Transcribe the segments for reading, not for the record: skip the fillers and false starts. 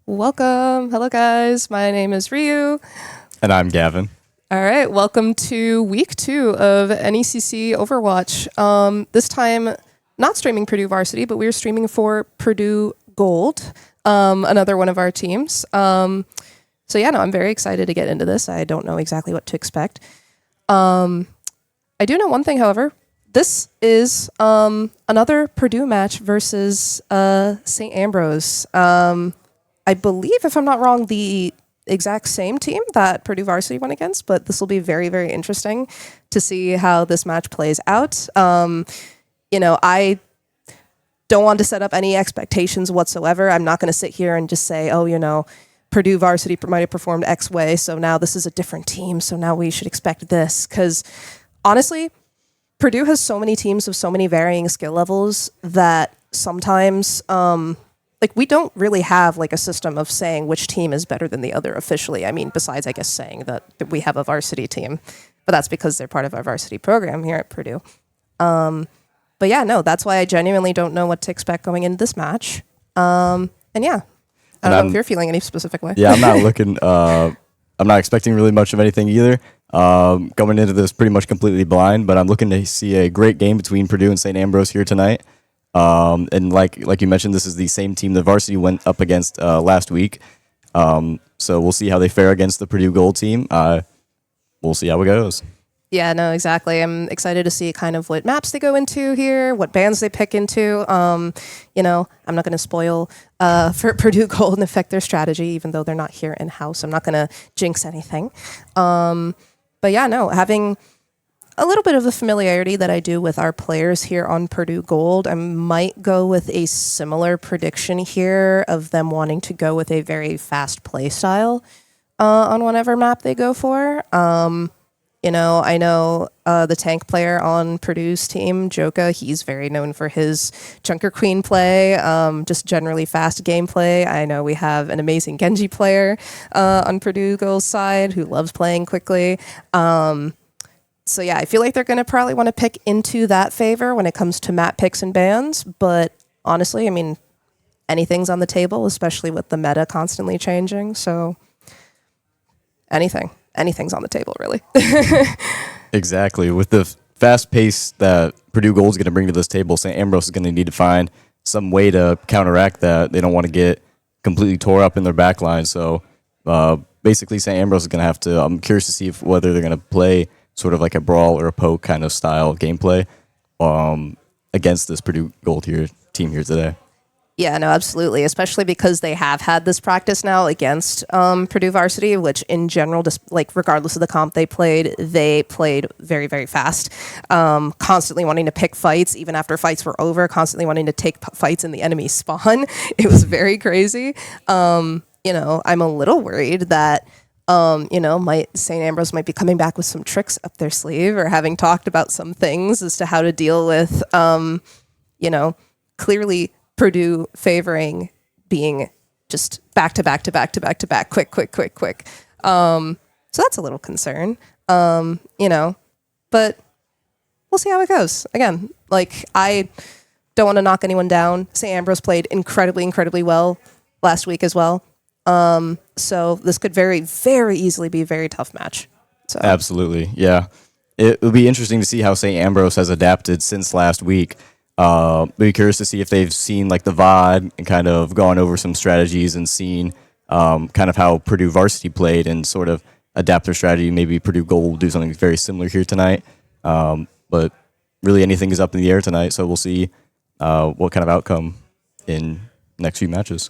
Welcome. Hello, guys. My name is Riyuu. And I'm Gavin. All right. Welcome to week 2 of NECC Overwatch. This time, not streaming Purdue Varsity, but we're streaming for Purdue Gold, another one of our teams. I'm very excited to get into this. I don't know exactly what to expect. I do know one thing, however. This is another Purdue match versus St. Ambrose. I believe, if I'm not wrong, the exact same team that Purdue Varsity went against, but this will be very, very interesting to see how this match plays out. I don't want to set up any expectations whatsoever. I'm not going to sit here and just say, Purdue Varsity might have performed X way, so now this is a different team, so now we should expect this. Because honestly, Purdue has so many teams of so many varying skill levels that sometimes we don't really have like a system of saying which team is better than the other officially. I mean, besides, I guess, saying that we have a varsity team, but that's because they're part of our varsity program here at Purdue. That's why I genuinely don't know what to expect going into this match. I don't know if you're feeling any specific way. Yeah, I'm not looking, I'm not expecting really much of anything either. Going into this pretty much completely blind, but I'm looking to see a great game between Purdue and St. Ambrose here tonight. And like you mentioned, this is the same team the varsity went up against last week. So we'll see how they fare against the Purdue Gold team. We'll see how it goes. Yeah, no, exactly. I'm excited to see kind of what maps they go into here, what bands they pick into. I'm not going to spoil for Purdue Gold and affect their strategy, even though they're not here in-house. I'm not going to jinx anything. Having a little bit of the familiarity that I do with our players here on Purdue Gold, I might go with a similar prediction here of them wanting to go with a very fast play style on whatever map they go for. I know the tank player on Purdue's team, Joka, he's very known for his Junker Queen play, just generally fast gameplay. I know we have an amazing Genji player on Purdue Gold's side who loves playing quickly. I feel like they're going to probably want to pick into that favor when it comes to map picks and bans. But honestly, I mean, anything's on the table, especially with the meta constantly changing. So anything's on the table, really. Exactly. With the fast pace that Purdue Gold is going to bring to this table, St. Ambrose is going to need to find some way to counteract that. They don't want to get completely tore up in their back line. So basically, St. Ambrose is going to have to, I'm curious to see whether they're going to play sort of like a brawl or a poke kind of style gameplay against this Purdue Gold team here today. Yeah, no, absolutely. Especially because they have had this practice now against Purdue Varsity, which in general, just like regardless of the comp they played very, very fast. Constantly wanting to pick fights, even after fights were over, constantly wanting to take fights in the enemy spawn. It was very crazy. I'm a little worried that St. Ambrose might be coming back with some tricks up their sleeve or having talked about some things as to how to deal with, clearly Purdue favoring being just back to back, quick. So that's a little concern, but we'll see how it goes. Again, I don't want to knock anyone down. St. Ambrose played incredibly well last week as well. So this could very, very easily be a very tough match. So. Absolutely, yeah. It will be interesting to see how St. Ambrose has adapted since last week. Be curious to see if they've seen like the VOD and kind of gone over some strategies and seen kind of how Purdue Varsity played and sort of adapt their strategy. Maybe Purdue Gold will do something very similar here tonight. But really anything is up in the air tonight, so we'll see what kind of outcome in next few matches.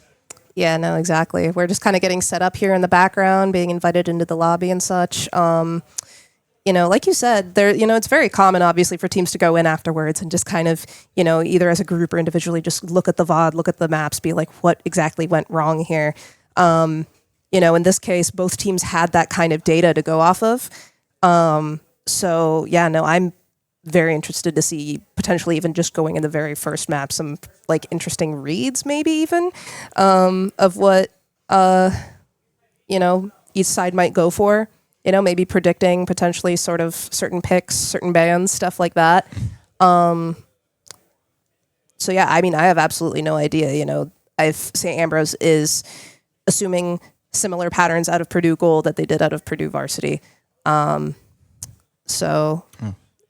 Yeah, no, exactly. We're just kind of getting set up here in the background, being invited into the lobby and such. Like you said, it's very common, obviously, for teams to go in afterwards and just kind of, either as a group or individually, just look at the VOD, look at the maps, be like, what exactly went wrong here? In this case, both teams had that kind of data to go off of. I'm very interested to see potentially even just going in the very first map, some like interesting reads, maybe even of what, each side might go for. Maybe predicting potentially sort of certain picks, certain bans, stuff like that. I have absolutely no idea. St. Ambrose is assuming similar patterns out of Purdue Gold that they did out of Purdue Varsity. So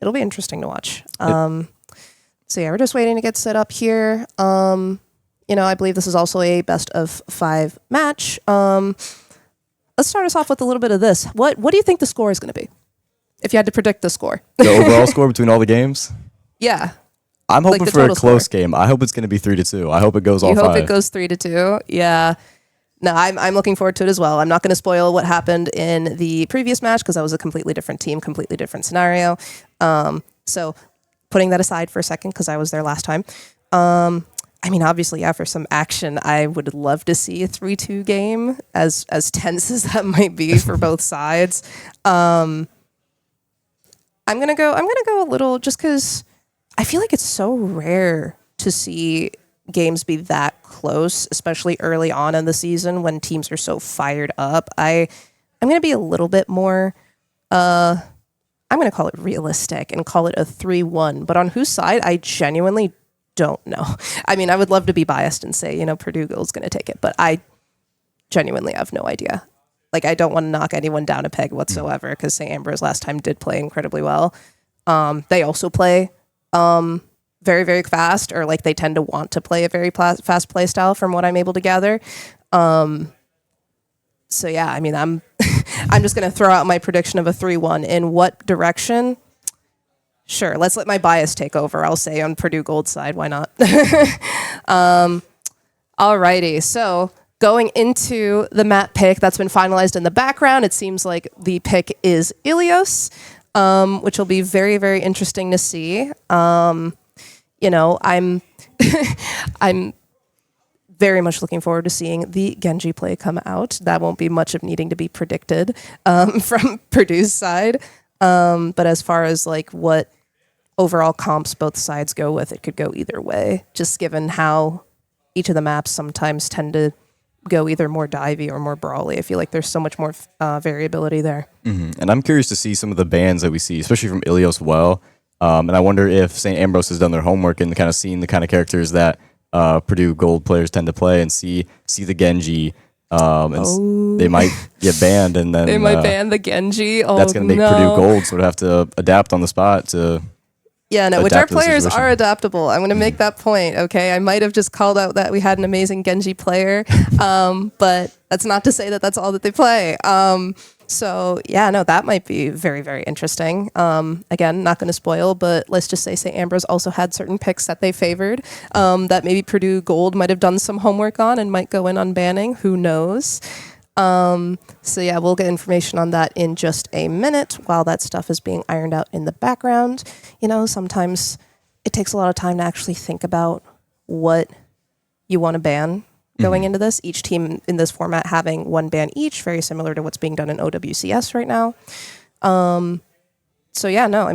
it'll be interesting to watch. So yeah, we're just waiting to get set up here. I believe this is also a best of 5 match. Let's start us off with a little bit of this. What do you think the score is going to be? If you had to predict the score. The overall score between all the games? Yeah. I'm hoping the for a total close score. game. I hope it's going to be 3-2. I hope it goes all You 5. hope it goes 3-2? Yeah. No, I'm looking forward to it as well. I'm not going to spoil what happened in the previous match because that was a completely different team, completely different scenario. So putting that aside for a second because I was there last time. Obviously, yeah, for some action, I would love to see a 3-2 game, as tense as that might be for both sides. I'm gonna go a little just because I feel like it's so rare to see games be that close, especially early on in the season when teams are so fired up. I'm gonna be a little bit more. I'm gonna call it realistic and call it a 3-1. But on whose side, I genuinely don't know. I would love to be biased and say, Purdue Gold's going to take it, but I genuinely have no idea. Like, I don't want to knock anyone down a peg whatsoever because St. Ambrose last time did play incredibly well. They also play very, very fast, or like they tend to want to play a very fast play style from what I'm able to gather. So yeah, I'm I'm just going to throw out my prediction of a 3-1. In what direction? Sure, let's let my bias take over. I'll say on Purdue Gold's side, why not? Alrighty, so going into the map pick that's been finalized in the background, it seems like the pick is Ilios, which will be very, very interesting to see. I'm I'm very much looking forward to seeing the Genji play come out. That won't be much of needing to be predicted from Purdue's side. But as far as like what overall comps both sides go with, it could go either way, just given how each of the maps sometimes tend to go either more divey or more brawly. I feel like there's so much more variability there. Mm-hmm. And I'm curious to see some of the bans that we see, especially from Ilios well. And I wonder if St. Ambrose has done their homework and kind of seen the kind of characters that Purdue Gold players tend to play and see the Genji. They might get banned, and then They might ban the Genji. Oh, that's going to make Purdue Gold sort of have to adapt on the spot to. Yeah, no, which our adapt to the players situation. are adaptable. I'm going to make that point, okay? I might have just called out that we had an amazing Genji player, but that's not to say that that's all that they play. So, yeah, no, that might be very, very interesting. Again, not going to spoil, but let's just say St. Ambrose also had certain picks that they favored that maybe Purdue Gold might have done some homework on and might go in on banning. Who knows? So yeah, we'll get information on that in just a minute while that stuff is being ironed out in the background. Sometimes it takes a lot of time to actually think about what you want to ban going into this. Each team in this format having one ban each, very similar to what's being done in OWCS right now. So yeah, no,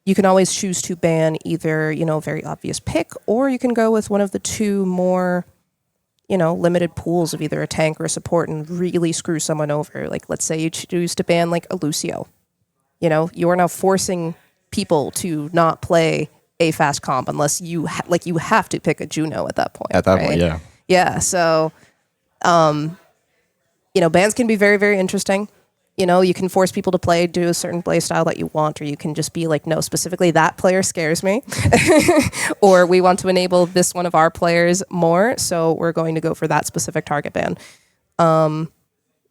you can always choose to ban either, a very obvious pick, or you can go with one of the two more limited pools of either a tank or a support and really screw someone over. Like, let's say you choose to ban like a Lucio. You are now forcing people to not play a fast comp unless you you have to pick a Juno at that point. At that right? point, yeah. Yeah. So, bans can be very, very interesting. You can force people to do a certain play style that you want, or you can just be like, no, specifically that player scares me. Or we want to enable this one of our players more, so we're going to go for that specific target ban.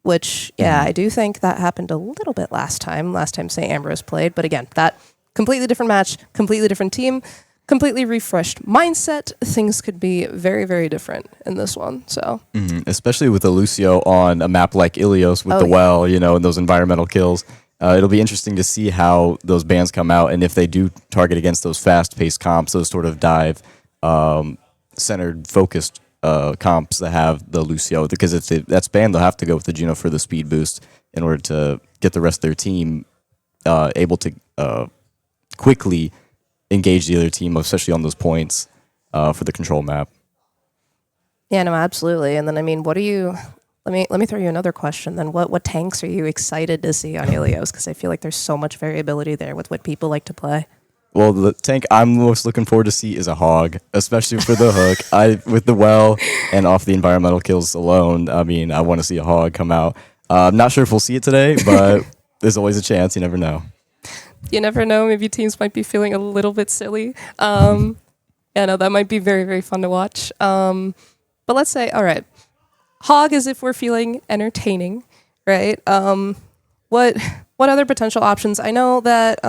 Which, yeah, I do think that happened a little bit last time St. Ambrose played. But again, that completely different match, completely different team, completely refreshed mindset. Things could be very, very different in this one. So, especially with the Lucio on a map like Ilios with the well, and those environmental kills. It'll be interesting to see how those bans come out, and if they do target against those fast-paced comps, those sort of dive centered, focused comps that have the Lucio. Because if that's banned, they'll have to go with the Juno for the speed boost in order to get the rest of their team able to quickly engage the other team, especially on those points for the control map. Yeah, no, absolutely. And then, what are you? Let me throw you another question. Then, what tanks are you excited to see on Ilios? Because I feel like there's so much variability there with what people like to play. Well, the tank I'm most looking forward to see is a hog, especially for the hook. With the well and off the environmental kills alone, I mean, I want to see a hog come out. I'm not sure if we'll see it today, but there's always a chance. You never know. You never know. Maybe teams might be feeling a little bit silly. Yeah, no, that might be very, very fun to watch. But let's say, all right, hog is if we're feeling entertaining, right? What other potential options? I know that,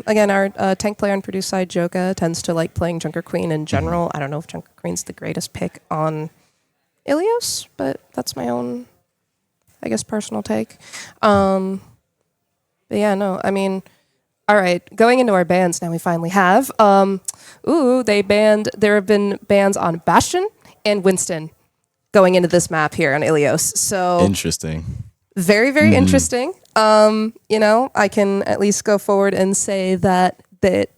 again, our tank player on Purdue side, Joka, tends to like playing Junker Queen in general. I don't know if Junker Queen's the greatest pick on Ilios, but that's my own, I guess, personal take. But yeah, no, I mean, all right, going into our bans now, we finally have. There have been bans on Bastion and Winston going into this map here on Ilios. So interesting. Very, very interesting. I can at least go forward and say that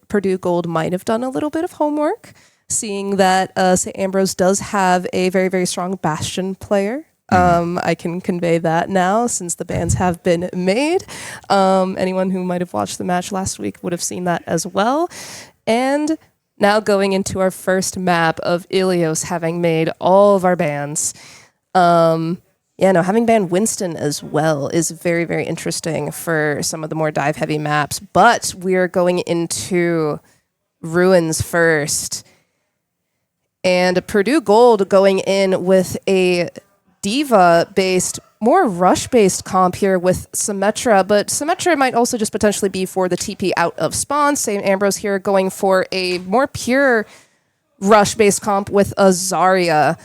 Purdue Gold might have done a little bit of homework, seeing that St. Ambrose does have a very, very strong Bastion player. I can convey that now since the bans have been made. Anyone who might have watched the match last week would have seen that as well. And now going into our first map of Ilios having made all of our bans. Having banned Winston as well is very, very interesting for some of the more dive-heavy maps. But we're going into Ruins first. And Purdue Gold going in with a Diva-based, more rush-based comp here with Symmetra, but Symmetra might also just potentially be for the TP out of spawn. St. Ambrose here going for a more pure rush-based comp with a Zarya.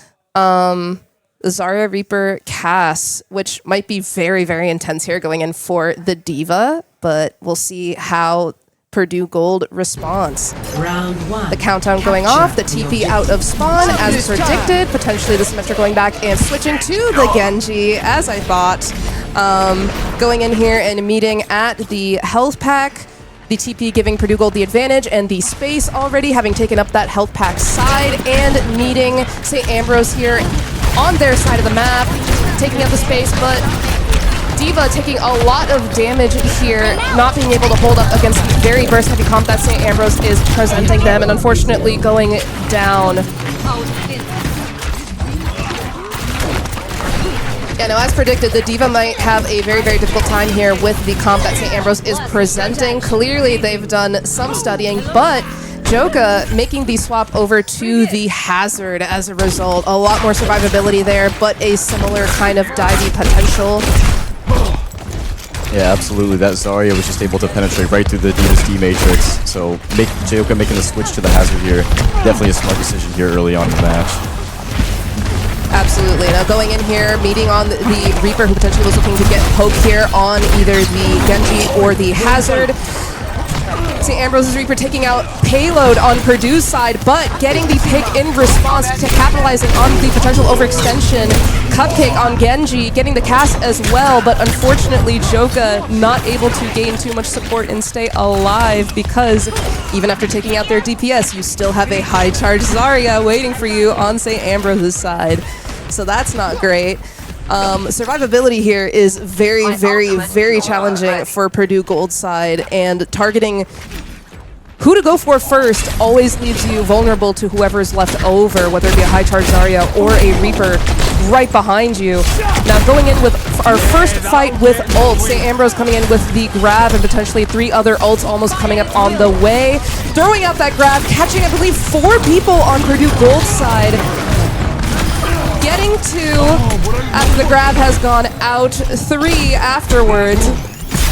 Zarya, Reaper, Cass, which might be very, very intense here going in for the Diva, but we'll see how Purdue Gold response. Round one. The countdown going off, the TP out of spawn as predicted, potentially the Symmetra going back and switching to the Genji, as I thought. Going in here and meeting at the health pack, the TP giving Purdue Gold the advantage and the space already, having taken up that health pack side, and meeting St. Ambrose here on their side of the map, taking up the space, but Diva taking a lot of damage here, not being able to hold up against the very burst-heavy comp that St. Ambrose is presenting them, and unfortunately going down. Yeah, no, as predicted, the Diva might have a very, very difficult time here with the comp that St. Ambrose is presenting. Clearly, they've done some studying, but Joka making the swap over to the Hazard as a result. A lot more survivability there, but a similar kind of divey potential. Yeah, absolutely. That Zarya was just able to penetrate right through the Diva's D matrix. So Joka making the switch to the Hazard here, definitely a smart decision here early on in the match. Absolutely. Now going in here, meeting on the Reaper, who potentially was looking to get poke here on either the Genji or the Hazard. St. Ambrose's Reaper taking out payload on Purdue's side, but getting the pick in response to capitalizing on the potential overextension. Cupcake on Genji, getting the cast as well, but unfortunately Joka not able to gain too much support and stay alive, because even after taking out their DPS, you still have a high charge Zarya waiting for you on St. Ambrose's side. So that's not great. Survivability here is very, very, very challenging for Purdue Gold side, and targeting who to go for first always leaves you vulnerable to whoever's left over, whether it be a high charge Zarya or a Reaper right behind you. Now going in with our first fight with ults, St. Ambrose coming in with the grab and potentially 3 other ults almost coming up on the way. Throwing out that grab, catching I believe 4 people on Purdue Gold side. Getting to, after the grab has gone out, 3 afterwards.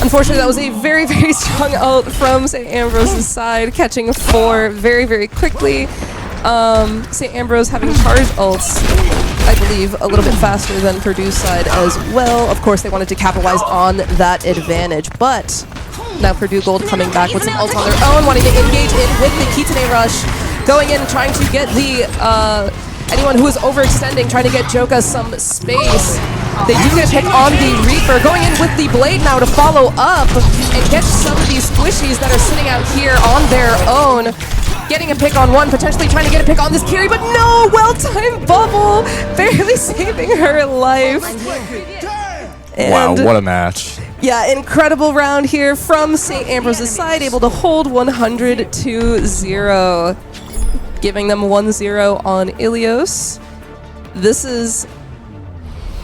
Unfortunately, that was a very, very strong ult from St. Ambrose's side, catching 4 very, very quickly. St. Ambrose having charged ults, I believe, a little bit faster than Purdue's side as well. Of course, they wanted to capitalize on that advantage, but now Purdue Gold coming back with some ults on their own, wanting to engage in with the Kitane rush, going in and trying to get the anyone who is overextending, trying to get Joka some space. They do get a pick on the Reaper, going in with the Blade now to follow up and catch some of these squishies that are sitting out here on their own. Getting a pick on one, potentially trying to get a pick on this carry, but no! Well-timed bubble, barely saving her life. Wow, what a match. Yeah, incredible round here from St. Ambrose's side, able to hold 100-0, giving them 1-0 on Ilios. This is...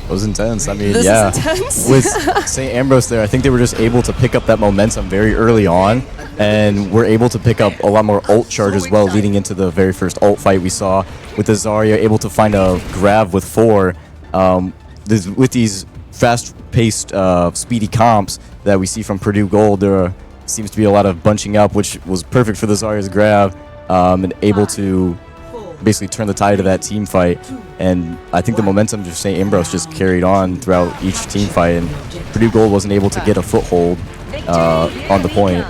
It was intense. I mean, This yeah. is intense. With St. Ambrose there, I think they were just able to pick up that momentum very early on, and were able to pick up a lot more ult charge as well, leading into the very first ult fight we saw with the Zarya able to find a grab with 4. With these fast-paced, speedy comps that we see from Purdue Gold, there seems to be a lot of bunching up, which was perfect for the Zarya's grab, and able to basically turn the tide of that team fight. And I think the momentum of St. Ambrose just carried on throughout each team fight, and Purdue Gold wasn't able to get a foothold on the point.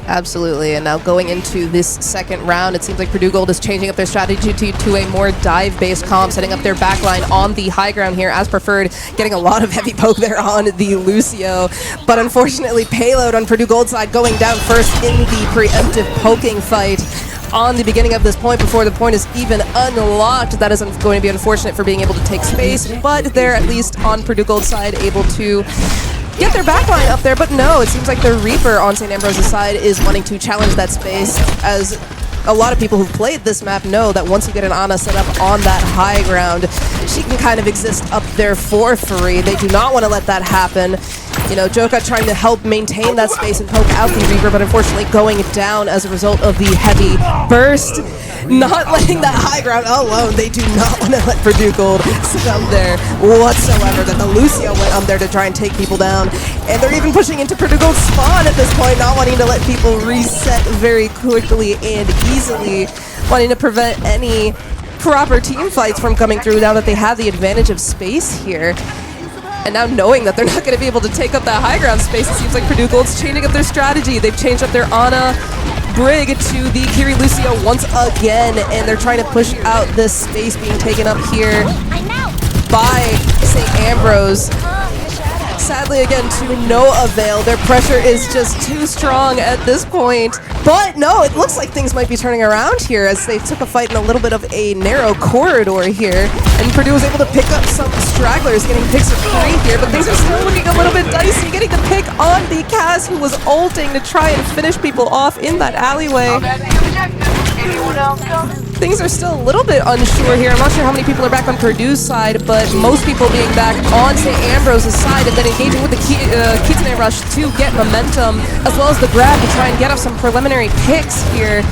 Absolutely, and now going into this second round, it seems like Purdue Gold is changing up their strategy to a more dive-based comp, setting up their backline on the high ground here as preferred, getting a lot of heavy poke there on the Lucio. But unfortunately, Payload on Purdue Gold's side going down first in the preemptive poking fight on the beginning of this point before the point is even unlocked. That is going to be unfortunate for being able to take space, but they're at least on Purdue Gold's side able to get their backline up there, but no, it seems like the Reaper on St. Ambrose's side is wanting to challenge that space, as a lot of people who've played this map know that once you get an Ana set up on that high ground, she can kind of exist up there for free. They do not want to let that happen. You know, Joka trying to help maintain that space and poke out the Reaper, but unfortunately going down as a result of the heavy burst. Not letting that high ground alone. They do not want to let Purdue Gold sit up there whatsoever. Then the Lucio went up there to try and take people down. And they're even pushing into Purdue Gold's spawn at this point, not wanting to let people reset very quickly and easily, wanting to prevent any proper team fights from coming through now that they have the advantage of space here. And now knowing that they're not going to be able to take up that high ground space, it seems like Purdue Gold's changing up their strategy. They've changed up their Ana Brig to the Kiri Lucio once again, and they're trying to push out this space being taken up here by St. Ambrose. Sadly, again, to no avail. Their pressure is just too strong at this point. But no, it looks like things might be turning around here as they took a fight in a little bit of a narrow corridor here. And Purdue was able to pick up some stragglers, getting picks of 3 here, but things are still looking a little bit dicey. Getting the pick on the Cass, who was ulting to try and finish people off in that alleyway. Things are still a little bit unsure here. I'm not sure how many people are back on Purdue's side, but most people being back on St. Ambrose's side and then engaging with the Kitsune Rush to get momentum, as well as the grab to try and get off some preliminary picks here.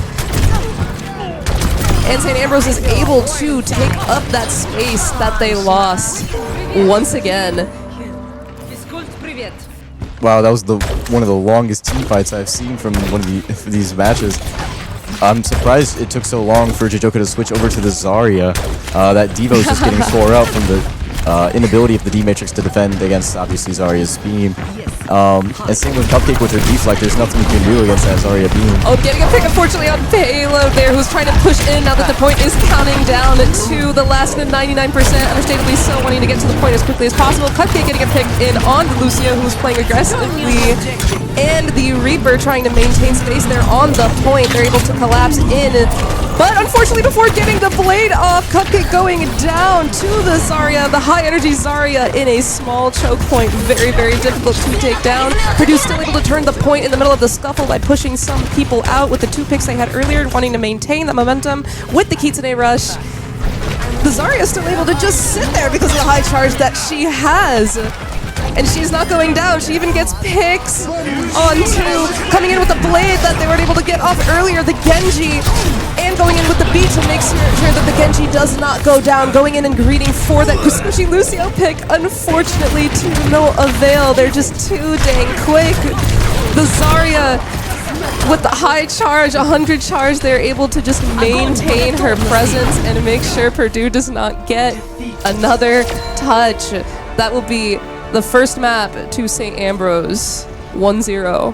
And St. Ambrose is able to take up that space that they lost once again. Wow, that was one of the longest team fights I've seen from one of these matches. I'm surprised it took so long for Jijoka to switch over to the Zarya. That Devo's just getting tore up from the inability of the D-Matrix to defend against, obviously, Zarya's beam. And same with Cupcake with her deflect. There's nothing you can do against that Zarya beam. Oh, getting a pick, unfortunately, on Payload there, who's trying to push in now that the point is counting down to the last 99%. Understandably so, wanting to get to the point as quickly as possible. Cupcake getting a pick in on Lucio, who's playing aggressively. And the Reaper trying to maintain space there on the point. They're able to collapse in. But unfortunately, before getting the blade off, Cupcake going down to the Zarya, the high-energy Zarya in a small choke point. Very, very difficult to take down. Purdue still able to turn the point in the middle of the scuffle by pushing some people out with the 2 picks they had earlier, wanting to maintain that momentum with the Kitsune Rush. The Zarya is still able to just sit there because of the high charge that she has. And she's not going down. She even gets picks onto coming in with the blade that they weren't able to get off earlier, the Genji, and going in with the beat to make sure that the Genji does not go down, going in and greeting for that Kusushi Lucio pick. Unfortunately, to no avail. They're just too dang quick. The Zarya with the high charge, 100 charge, they're able to just maintain her presence and make sure Purdue does not get another touch. That will be the first map to St. Ambrose, 1-0.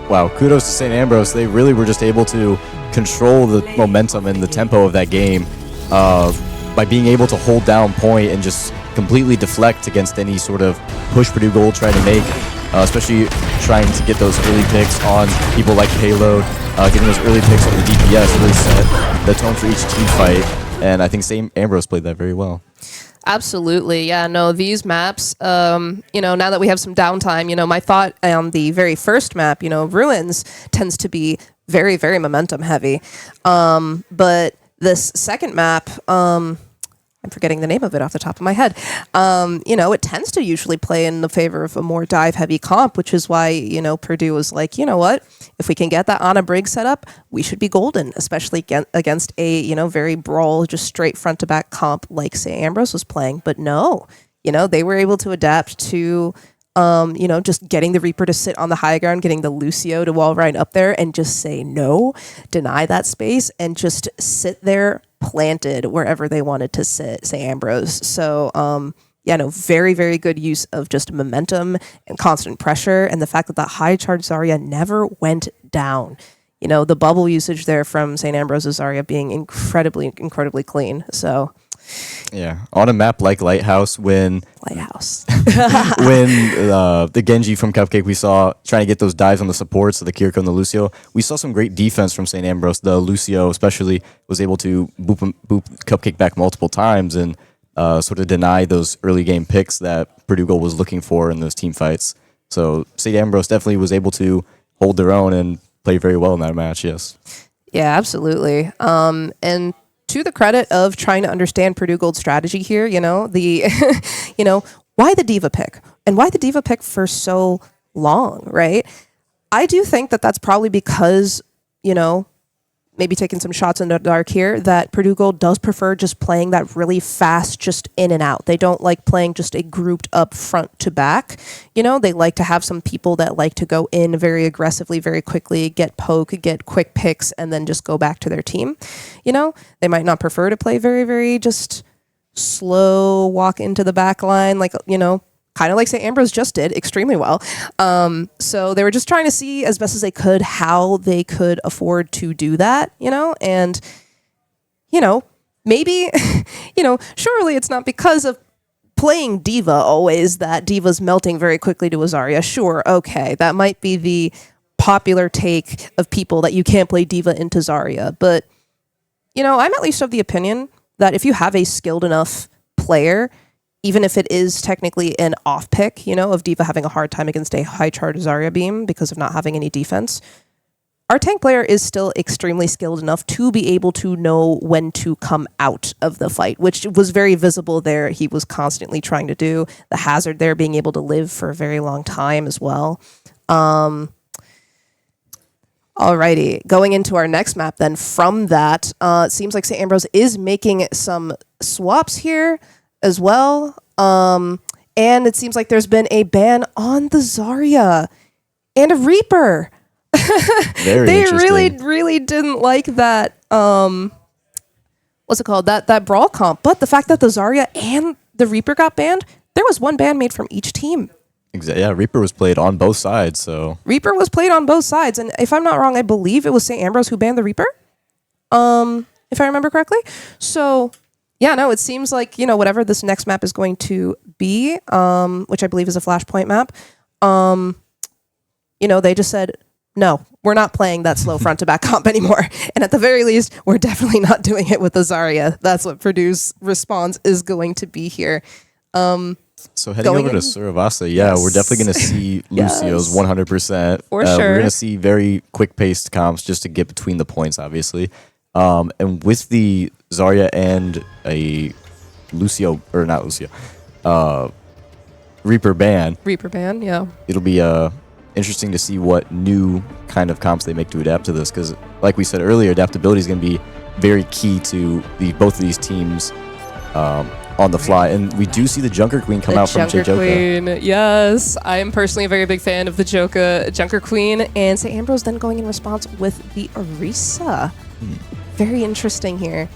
Wow, kudos to St. Ambrose. They really were just able to control the momentum and the tempo of that game by being able to hold down point and just completely deflect against any sort of push Purdue Gold tried to make, especially trying to get those early picks on people like Payload. Getting those early picks on the DPS really set the tone for each team fight, and I think St. Ambrose played that very well. Absolutely. Yeah, no, these maps, now that we have some downtime, my thought on the very first map, Ruins tends to be very, very momentum heavy. But this second map, I'm forgetting the name of it off the top of my head. It tends to usually play in the favor of a more dive heavy comp, which is why, Purdue was like, you know what, if we can get that Ana Brig set up, we should be golden, especially against a, very brawl, just straight front to back comp like St. Ambrose was playing. But no, they were able to adapt to, just getting the Reaper to sit on the high ground, getting the Lucio to wall right up there and just say no, deny that space and just sit there planted wherever they wanted to sit, St. Ambrose. So, very, very good use of just momentum and constant pressure. And the fact that high charge Zarya never went down. The bubble usage there from St. Ambrose's Zarya being incredibly, incredibly clean. So, yeah, on a map like Lighthouse, when the Genji from Cupcake we saw trying to get those dives on the supports of the Kiriko and the Lucio, we saw some great defense from St. Ambrose. The Lucio especially was able to boop Cupcake back multiple times and sort of deny those early game picks that Purdue Gold was looking for in those team fights. So St. Ambrose definitely was able to hold their own and play very well in that match, yes. Yeah, absolutely. And to the credit of trying to understand Purdue Gold's strategy here, why the Diva pick? And why the Diva pick for so long, right? I do think that that's probably because, maybe taking some shots in the dark here, that Purdue Gold does prefer just playing that really fast, just in and out. They don't like playing just a grouped up front to back. They like to have some people that like to go in very aggressively, very quickly, get poke, get quick picks, and then just go back to their team. They might not prefer to play very, very just slow walk into the back line, kind of like St. Ambrose just did extremely well. So they were just trying to see as best as they could how they could afford to do that, and, maybe, surely it's not because of playing Diva always that Diva's melting very quickly to a Zarya. Sure, okay, that might be the popular take of people that you can't play Diva into Zarya. But, I'm at least of the opinion that if you have a skilled enough player, even if it is technically an off pick, of Diva having a hard time against a high charge Zarya beam because of not having any defense, our tank player is still extremely skilled enough to be able to know when to come out of the fight, which was very visible there. He was constantly trying to do the hazard there, being able to live for a very long time as well. Alrighty, going into our next map then. From that, it seems like St. Ambrose is making some swaps here as well. And it seems like there's been a ban on the Zarya and a Reaper. They really didn't like that. What's it called? That brawl comp. But the fact that the Zarya and the Reaper got banned, there was one ban made from each team. Exactly. Yeah, Reaper was played on both sides. So Reaper was played on both sides, and if I'm not wrong, I believe it was St. Ambrose who banned the Reaper. If I remember correctly. So yeah, no, it seems like whatever this next map is going to be, which I believe is a Flashpoint map. They just said, no, we're not playing that slow front to back comp anymore. And at the very least, we're definitely not doing it with the Zarya. That's what Purdue's response is going to be here. So heading over to Suravasa, yes. We're definitely going to see Lucio's 100%. For sure. We're going to see very quick-paced comps just to get between the points, obviously. And with the Zarya and a Reaper ban. Yeah. It'll be interesting to see what new kind of comps they make to adapt to this, because like we said earlier, adaptability is going to be very key to both of these teams on the fly. And we do see the Junker Queen come out from Junker Queen, yes. I am personally a very big fan of the Junker Queen, and St. Ambrose then going in response with the Orisa. Very interesting here.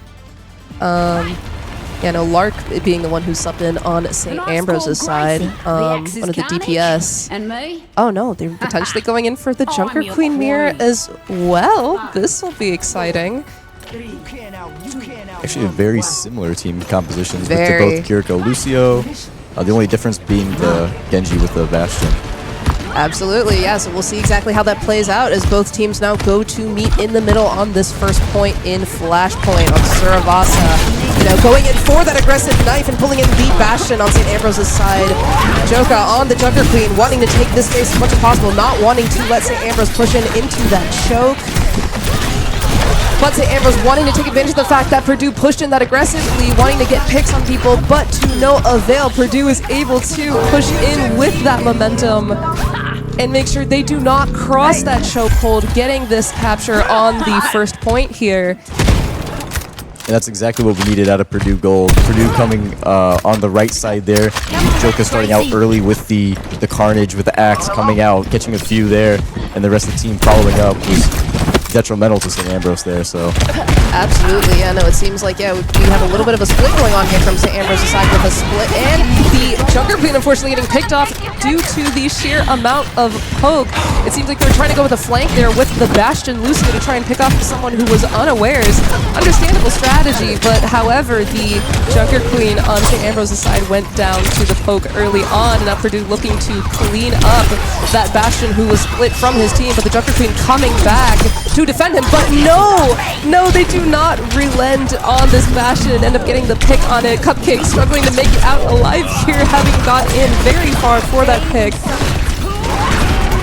Lark being the one who subbed in on St. Ambrose's side, one of the DPS. And me? Oh no, they're potentially going in for the Junker Queen mirror as well. This will be exciting. Actually, a very similar team compositions with both Kiriko, Lucio. The only difference being the Genji with the Bastion. Absolutely, yeah. So we'll see exactly how that plays out as both teams now go to meet in the middle on this first point in Flashpoint on Suravasa. You know, going in for that aggressive knife and pulling in the Bastion on St. Ambrose's side. Joka on the Junker Queen, wanting to take this space as much as possible, not wanting to let St. Ambrose push in into that choke. But St. Ambrose wanting to take advantage of the fact that Purdue pushed in that aggressively, wanting to get picks on people, but to no avail. Purdue is able to push in with that momentum and make sure they do not cross that chokehold, getting this capture on the first point here. And that's exactly what we needed out of Purdue Gold. Purdue coming on the right side there. Joka starting out early with the carnage, with the axe coming out, catching a few there, and the rest of the team following up was detrimental to St. Ambrose there, so. Absolutely, yeah, no, it seems like, yeah, we have a little bit of a split going on here from St. Ambrose's side with a split, and the Junker Queen unfortunately getting picked off due to the sheer amount of poke. It seems like they were trying to go with a flank there with the Bastion Lucio to try and pick off someone who was unawares. Understandable strategy, but however, the Junker Queen on St. Ambrose's side went down to the poke early on, and now Purdue looking to clean up that Bastion who was split from his team, but the Junker Queen coming back to defend him, but no, they do not relent on this Bastion and end up getting the pick on it. Cupcake struggling to make it out alive here, having got in very far for that pick.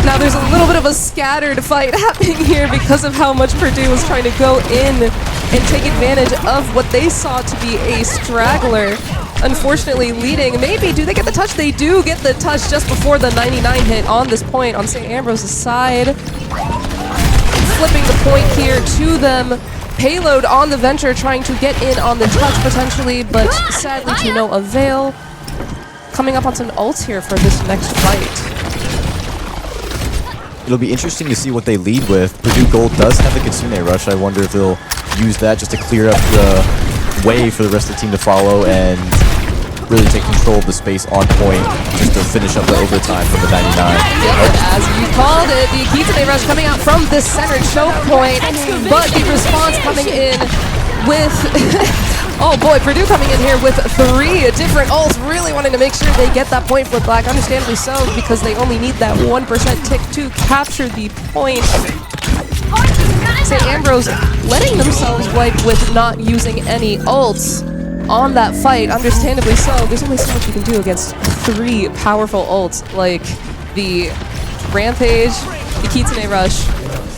Now there's a little bit of a scattered fight happening here because of how much Purdue was trying to go in and take advantage of what they saw to be a straggler. Unfortunately leading, maybe, do they get the touch? They do get the touch just before the 99 hit on this point on St. Ambrose's side. Flipping the point here to them. Payload on the Venture trying to get in on the touch potentially, but sadly to no avail. Coming up on some ults here for this next fight. It'll be interesting to see what they lead with. Purdue Gold does have the Kitsune Rush. I wonder if they'll use that just to clear up the way for the rest of the team to follow and really take control of the space on point just to finish up the overtime from the 99. Yep, and as you called it, the Kitsune Rush coming out from this center choke point, but the response coming in with, oh boy, Purdue coming in here with 3 different ults, really wanting to make sure they get that point flip back, understandably so, because they only need that 1% tick to capture the point. St. Ambrose letting themselves wipe with not using any ults on that fight, understandably so. There's only so much you can do against 3 powerful ults like the Rampage, the Kitsune Rush,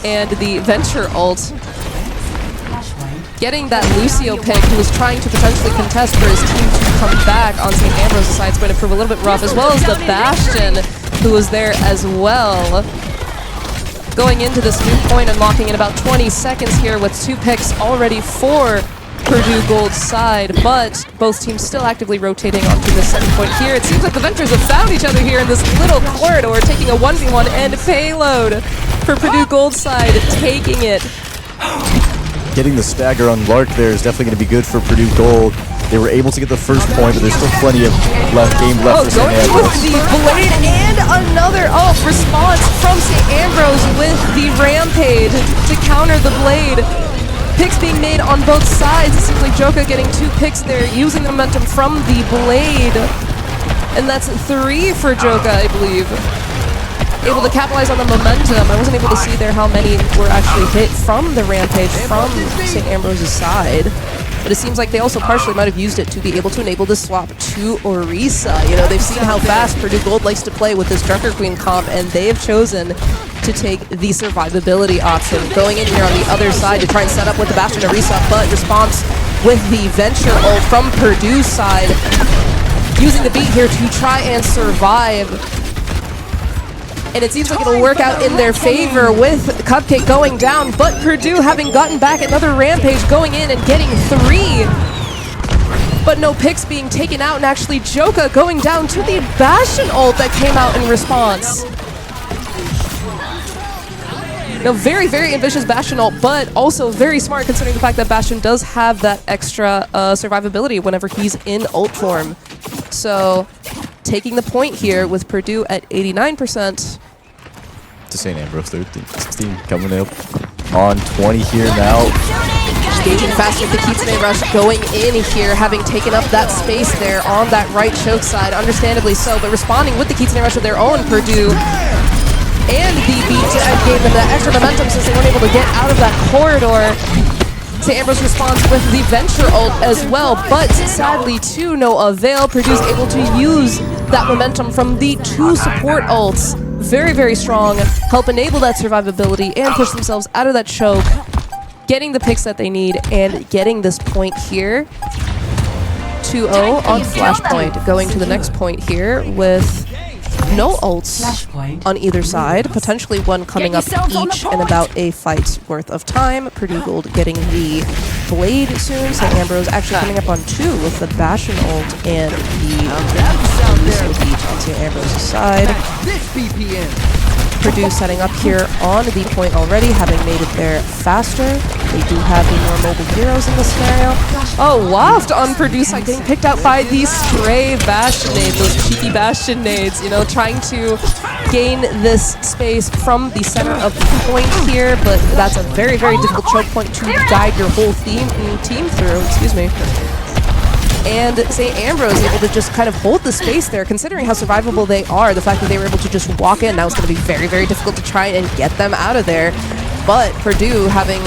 and the Venture ult. Getting that Lucio pick, who was trying to potentially contest for his team to come back on St. Ambrose's side, is going to prove a little bit rough, as well as the Bastion, who was there as well. Going into this new point, unlocking in about 20 seconds here with 2 picks already for Purdue Gold's side, but both teams still actively rotating onto the second point here. It seems like the Ventures have found each other here in this little corridor, taking a 1v1 and payload for Purdue Gold's side, taking it. Getting the stagger on Lark there is definitely going to be good for Purdue Gold. They were able to get the first point, but there's still plenty of game left for St. Ambrose. With the Blade and another response from St. Ambrose with the Rampage to counter the Blade. Picks being made on both sides. It seems like Joka getting 2 picks there, using the momentum from the Blade. And that's 3 for Joka, I believe. Able to capitalize on the momentum. I wasn't able to see there how many were actually hit from the Rampage from St. Ambrose's side. But it seems like they also partially might have used it to be able to enable the swap to Orisa. You know, they've seen how fast Purdue Gold likes to play with this Junker Queen comp, and they have chosen to take the survivability option. Going in here on the other side to try and set up with the Bastion Orisa, but response with the Venture ult from Purdue's side. Using the beat here to try and survive. And it seems like it'll work out in their favor with Cupcake going down, but Purdue having gotten back another Rampage, going in and getting 3. But no picks being taken out, and actually Joka going down to the Bastion ult that came out in response. Now, very, very ambitious Bastion ult, but also very smart considering the fact that Bastion does have that extra survivability whenever he's in ult form. So, taking the point here with Purdue at 89%. To St. Ambrose, 13, 16 coming up on 20 here now. Engaging fast with the Kitsune Rush going in here, having taken up that space there on that right choke side, understandably so, but responding with the Kitsune Rush of their own, Purdue. And the beat gave them that extra momentum since they weren't able to get out of that corridor. St. Ambrose responds with the Venture ult as well, but sadly to no avail. Purdue's able to use that momentum from the 2 support ults. Very, very strong. Help enable that survivability and push themselves out of that choke. Getting the picks that they need and getting this point here. 2-0 on Flashpoint. Going to the next point here with no ults on either side. Potentially one coming up each in about a fight's worth of time. Purdue Gold getting the Blade soon. St. Ambrose actually coming up on 2 with the Bastion ult and the Beach on St. Ambrose's side. Purdue setting up here on the point already, having made it there faster. They do have the more mobile heroes in this scenario. Oh, Waft on Purdue side getting picked out by the stray Bastion nades, those cheeky Bastion nades, you know, trying to gain this space from the center of the point here, but that's a very, very difficult choke point to guide your whole team through, excuse me. And St. Ambrose able to just kind of hold the space there, considering how survivable they are. The fact that they were able to just walk in, now it's going to be very, very difficult to try and get them out of there. But Purdue having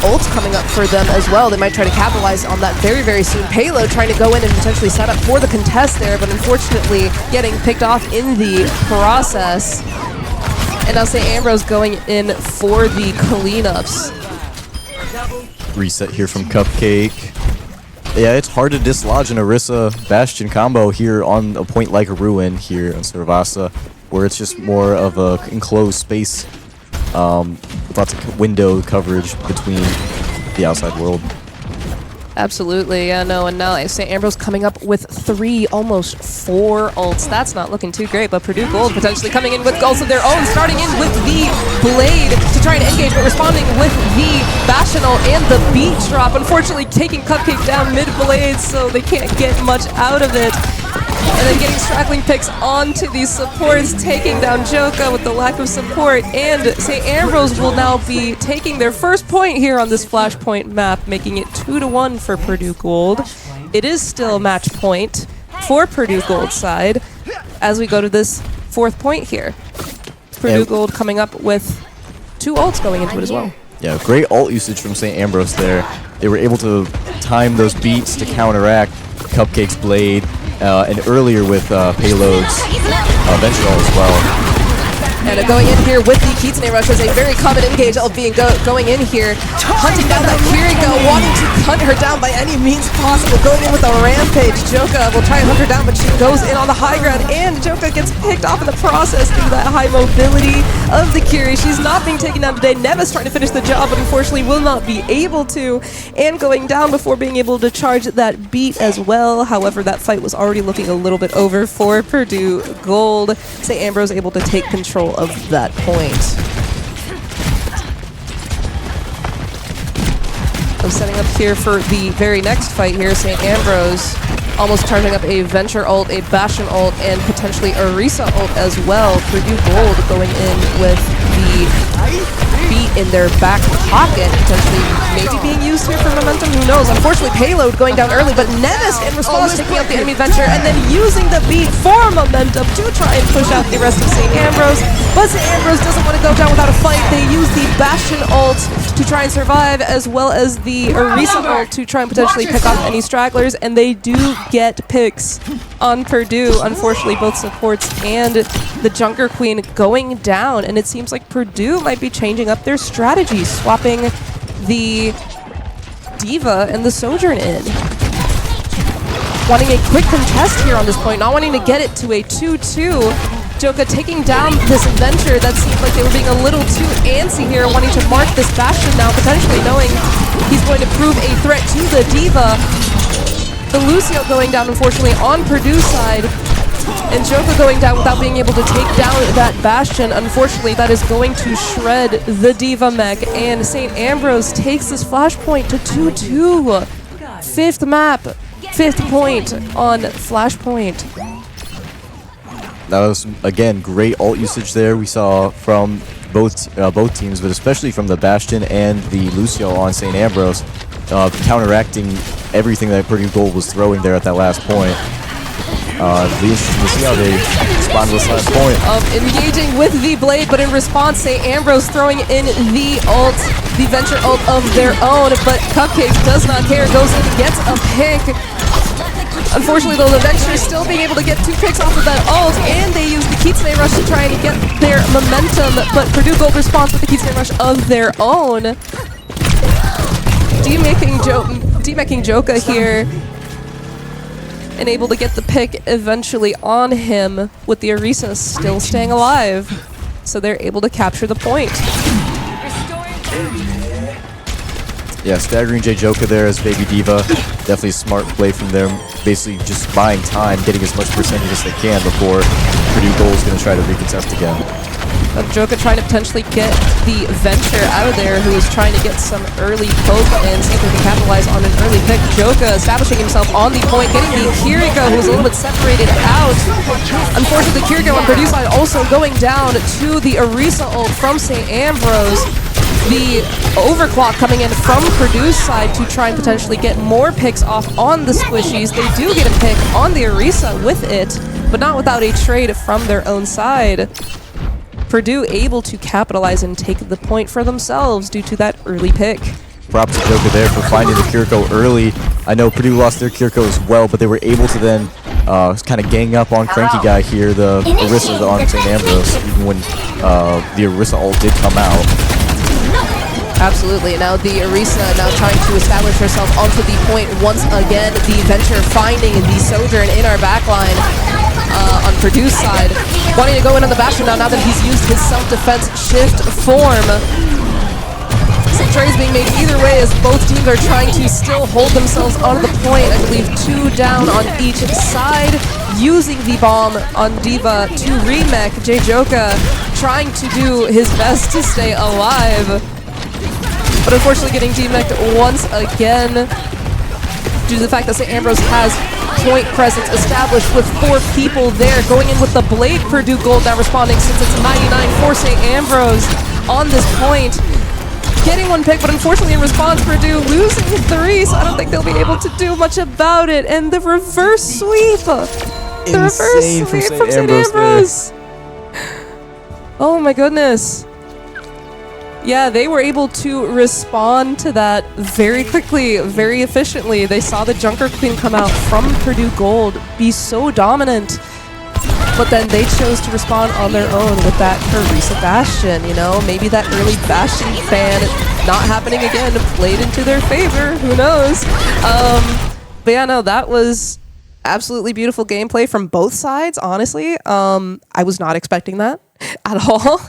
ults coming up for them as well. They might try to capitalize on that very, very soon. Payload trying to go in and potentially set up for the contest there, but unfortunately getting picked off in the process. And now St. Ambrose going in for the cleanups. Reset here from Cupcake. Yeah, it's hard to dislodge an Orisa Bastion combo here on a point like a Ruin here on Cervasa, where it's just more of a enclosed space with lots of window coverage between the outside world. Absolutely, yeah, no, and now St. Ambrose coming up with 3, almost 4 ults. That's not looking too great, but Purdue Gold potentially coming in with ults of their own, starting in with the Blade to try and engage, but responding with the Bastion ult and the Beat Drop. Unfortunately, taking Cupcake down mid-Blade, so they can't get much out of it. And then getting straggling picks onto these supports, taking down Joka with the lack of support. And St. Ambrose will now be taking their first point here on this Flashpoint map, making it 2-1 for Purdue Gold. It is still match point for Purdue Gold side as we go to this 4th point here. Purdue Gold coming up with 2 ults going into it as well. Yeah, great ult usage from St. Ambrose there. They were able to time those beats to counteract Cupcake's Blade, and earlier with Payload's Venture ult as well. And going in here with the Kitsune Rush is a very common engage of being going in here, hunting down that Kiriko, wanting to hunt her down by any means possible, going in with a Rampage. Joka will try and hunt her down, but she goes in on the high ground, and Joka gets picked off in the process due to that high mobility of the Kiri. She's not being taken down today. Nevis trying to finish the job, but unfortunately will not be able to, and going down before being able to charge that beat as well. However, that fight was already looking a little bit over for Purdue Gold. St. Ambrose able to take control of that point. I'm setting up here for the very next fight here. St. Ambrose almost charging up a Venture ult, a Bastion ult, and potentially a Orisa ult as well. Purdue Gold going in with the beat in their back pocket, potentially maybe being used here for momentum, who knows. Unfortunately, Payload going down early, but Nevis in response taking out the enemy Venture and then using the beat for momentum to try and push out the rest of St. Ambrose. But St. Ambrose doesn't want to go down without a fight. They use the Bastion ult to try and survive, as well as the Orisa ult to try and potentially pick off any stragglers, and they do get picks on Purdue. Unfortunately, both supports and the Junker Queen going down, and it seems like Purdue might be changing up their strategy, swapping the Diva and the Sojourn in. Wanting a quick contest here on this point, not wanting to get it to a 2-2. Joka taking down this Venture that seemed like they were being a little too antsy here, wanting to mark this Bastion now, potentially knowing he's going to prove a threat to the Diva. The Lucio going down, unfortunately, on Purdue's side. And Joka going down without being able to take down that Bastion. Unfortunately, that is going to shred the Diva mech. And St. Ambrose takes this Flashpoint to 2-2. 5th map, 5th point on Flashpoint. That was, again, great ult usage there we saw from both teams, but especially from the Bastion and the Lucio on St. Ambrose, counteracting everything that Purdue Gold was throwing there at that last point. It'll be interesting to see how they respond to this last point. Engaging with the blade, but in response, St. Ambrose throwing in the ult, the Venture ult of their own, but Cupcake does not care, goes in, gets a pick. Unfortunately, though, the Venture still being able to get 2 picks off of that ult, and they use the Kitsune Rush to try and get their momentum, but Purdue Gold responds with the Kitsune Rush of their own. D-Mecking Joka here, and able to get the pick eventually on him, with the Orisa still staying alive. So they're able to capture the point. Yeah, staggering Joka there as Baby Diva. Definitely a smart play from them. Basically just buying time, getting as much percentage as they can before Purdue Gold is going to try to recontest again. Joka trying to potentially get the Venture out of there, who is trying to get some early poke and see if they can capitalize on an early pick. Joka establishing himself on the point, getting the Kiriko, who's a little bit separated out. Unfortunately, the Kiriko on Purdue side also going down to the Orisa ult from St. Ambrose. The overclock coming in from Purdue's side to try and potentially get more picks off on the squishies. They do get a pick on the Orisa with it, but not without a trade from their own side. Purdue able to capitalize and take the point for themselves due to that early pick. Props to Joka there for finding the Kiriko early. I know Purdue lost their Kiriko as well, but they were able to then kind of gang up on Cranky Guy here, the Orisa on St. Ambrose, even when the Orisa ult did come out. Absolutely. Now the Orisa now trying to establish herself onto the point once again. The Venture finding the Sojourn in our backline on Purdue's side. Wanting to go in on the Bastion now that he's used his self-defense shift form. Some trades being made either way as both teams are trying to still hold themselves onto the point. I believe 2 down on each side. Using the bomb on Diva to remech. Joka trying to do his best to stay alive. But unfortunately getting D-meched once again due to the fact that St. Ambrose has point presence established with 4 people there. Going in with the Blade. Purdue Gold now responding since it's 99 for St. Ambrose on this point. Getting 1 pick, but unfortunately in response, Purdue losing 3, so I don't think they'll be able to do much about it. And the reverse sweep! The reverse sweep from St. Ambrose! Oh my goodness. Yeah, they were able to respond to that very quickly, very efficiently. They saw the Junker Queen come out from Purdue Gold, be so dominant, but then they chose to respond on their own with that Orisa Bastion, you know? Maybe that early Bastion fan not happening again played into their favor, who knows? But yeah, no, that was absolutely beautiful gameplay from both sides, honestly. I was not expecting that at all.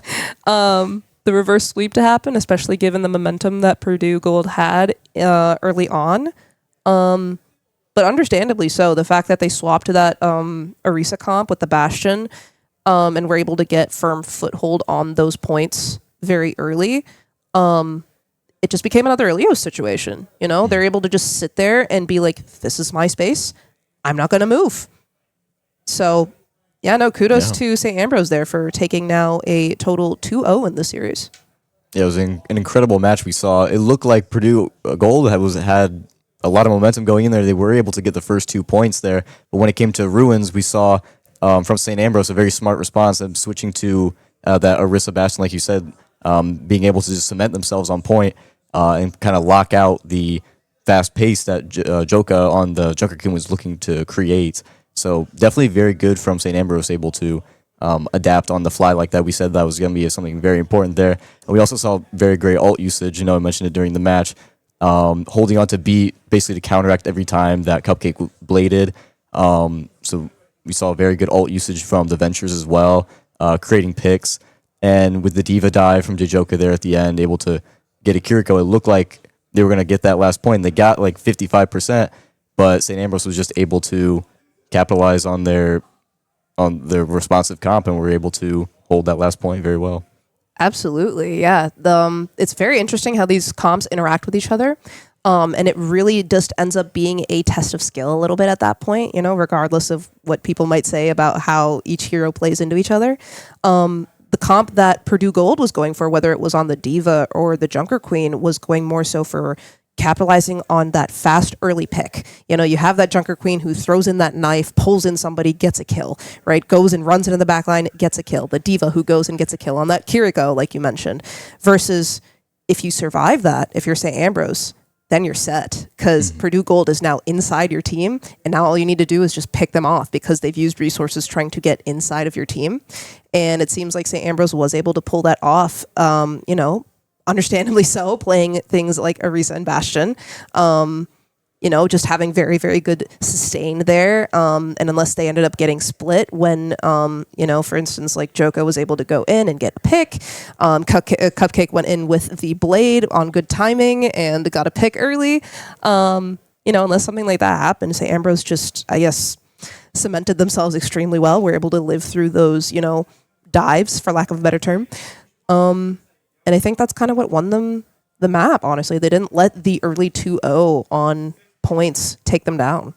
The reverse sweep to happen, especially given the momentum that Purdue Gold had early on. But understandably so, the fact that they swapped to that Orisa comp with the Bastion and were able to get firm foothold on those points very early, it just became another Elio situation. You know, they're able to just sit there and be like, this is my space. I'm not going to move. So yeah, no, kudos to St. Ambrose there for taking now a total 2-0 in the series. Yeah, it was an incredible match we saw. It looked like Purdue Gold had a lot of momentum going in there. They were able to get the first 2 points there. But when it came to Ruins, we saw from St. Ambrose a very smart response and switching to that Orisa Bastion, like you said, being able to just cement themselves on point and kind of lock out the fast pace that Joka on the Junker King was looking to create. So definitely very good from St. Ambrose, able to adapt on the fly like that. We said that was going to be something very important there. And we also saw very great ult usage. You know, I mentioned it during the match. Holding on to beat, basically to counteract every time that Cupcake bladed. So we saw very good ult usage from the Ventures as well, creating picks. And with the Diva dive from Joka there at the end, able to get a Kiriko, it looked like they were going to get that last point. And they got like 55%, but St. Ambrose was just able to capitalize on their responsive comp and were able to hold that last point very well. Absolutely, yeah. It's very interesting how these comps interact with each other, and it really just ends up being a test of skill a little bit at that point, you know, regardless of what people might say about how each hero plays into each other. The comp that Purdue Gold was going for, whether it was on the Diva or the Junker Queen, was going more so for capitalizing on that fast early pick. You know, you have that Junker Queen who throws in that knife, pulls in somebody, gets a kill, right? Goes and runs into the backline, gets a kill. The D.Va who goes and gets a kill on that Kiriko, like you mentioned. Versus if you survive that, if you're St. Ambrose, then you're set, because Purdue Gold is now inside your team, and now all you need to do is just pick them off because they've used resources trying to get inside of your team. And it seems like St. Ambrose was able to pull that off, you know, understandably so, playing things like Orisa and Bastion. You know, just having very, very good sustain there. And unless they ended up getting split when, you know, for instance, like Joka was able to go in and get a pick. Cupcake went in with the blade on good timing and got a pick early. You know, unless something like that happened, St. Ambrose just, I guess, cemented themselves extremely well. Were able to live through those, you know, dives, for lack of a better term. And I think that's kind of what won them the map, honestly. They didn't let the early 2-0 on points take them down.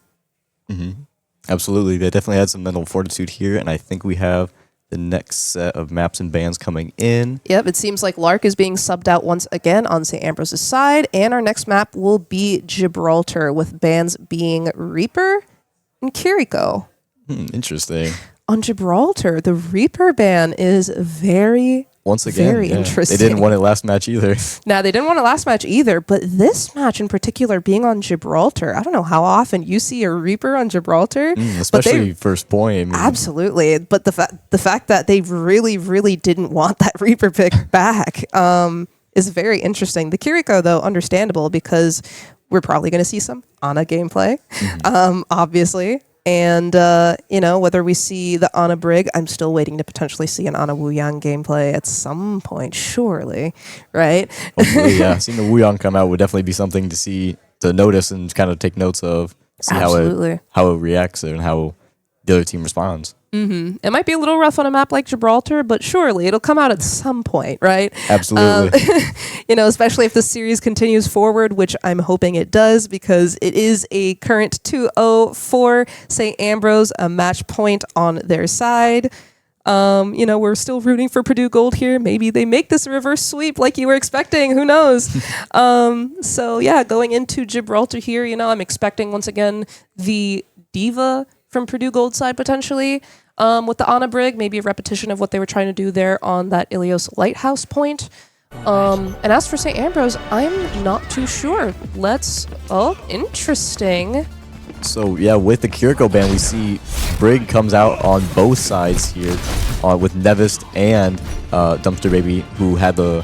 Absolutely. They definitely had some mental fortitude here, and I think we have the next set of maps and bans coming in. Yep, it seems like Lark is being subbed out once again on St. Ambrose's side, and our next map will be Gibraltar, with bans being Reaper and Kiriko. Interesting. On Gibraltar, the Reaper ban is very interesting. They didn't want it last match either. Nah, they didn't want it last match either, but this match in particular being on Gibraltar, I don't know how often you see a Reaper on Gibraltar. Especially first point. I mean, absolutely. But the fact that they really, really didn't want that Reaper pick back is very interesting. The Kiriko, though, understandable, because we're probably going to see some Ana gameplay, obviously. And, you know, whether we see the Ana Brig, I'm still waiting to potentially see an Ana Wuyang gameplay at some point, surely, right? Hopefully, yeah. Seeing the Wuyang come out would definitely be something to see, to notice and kind of take notes of, see how it reacts and how the other team responds. It might be a little rough on a map like Gibraltar, but surely it'll come out at some point, right? Absolutely. You know, especially if the series continues forward, which I'm hoping it does, because it is a current 2-0 for St. Ambrose, a match point on their side. You know, we're still rooting for Purdue Gold here. Maybe they make this a reverse sweep like you were expecting. Who knows? So, yeah, going into Gibraltar here, you know, I'm expecting once again the D.Va from Purdue Gold side potentially. With the Ana Brig, maybe a repetition of what they were trying to do there on that Ilios Lighthouse point. And as for St. Ambrose, I'm not too sure. Interesting. So, yeah, with the Kiriko ban, we see Brig comes out on both sides here with Nevist and Dumpster Baby, who had the...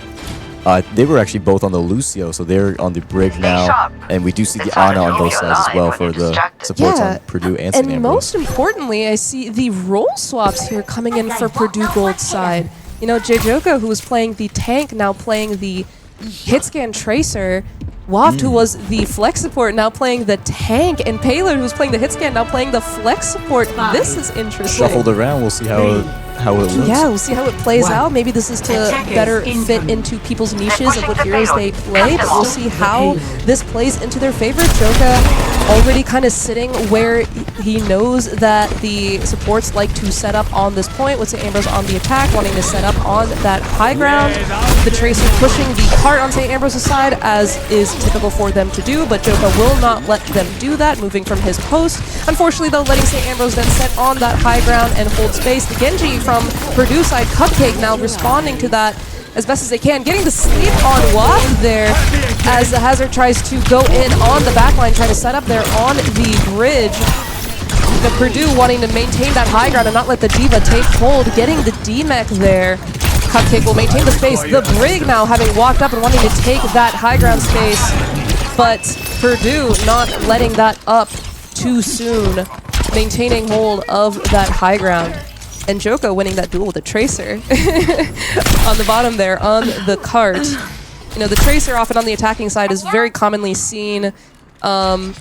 they were actually both on the Lucio, so they're on the Brig now. And we do see the Ana on both sides as well for the supports on Purdue and St. Ambrose. And most importantly, I see the role swaps here coming in for Purdue Gold's side. You know, Joka, who was playing the tank, now playing the hitscan tracer. Waft, who was the flex support, now playing the tank. And Payload, who was playing the hitscan, now playing the flex support. This is interesting. Shuffled around, we'll see how it looks. Yeah, we'll see how it plays out. Maybe this is to better fit into people's niches of what heroes they play, but we'll see how this plays into their favor. Joka already kind of sitting where he knows that the supports like to set up on this point, with St. Ambrose on the attack, wanting to set up on that high ground. The Tracer pushing the cart on St. Ambrose's side, as is typical for them to do, but Joka will not let them do that, moving from his post. Unfortunately, though, letting St. Ambrose then set on that high ground and hold space. The Genji from Purdue side, Cupcake, now responding to that as best as they can, getting the sleep on Waft there as the Hazard tries to go in on the backline, trying to set up there on the bridge. The Purdue wanting to maintain that high ground and not let the D.Va take hold, getting the D-Mech there. Cupcake will maintain the space. The Brig now having walked up and wanting to take that high ground space, but Purdue not letting that up too soon, maintaining hold of that high ground. And Joka winning that duel with the Tracer on the bottom there on the cart. You know, the Tracer often on the attacking side is very commonly seen pushing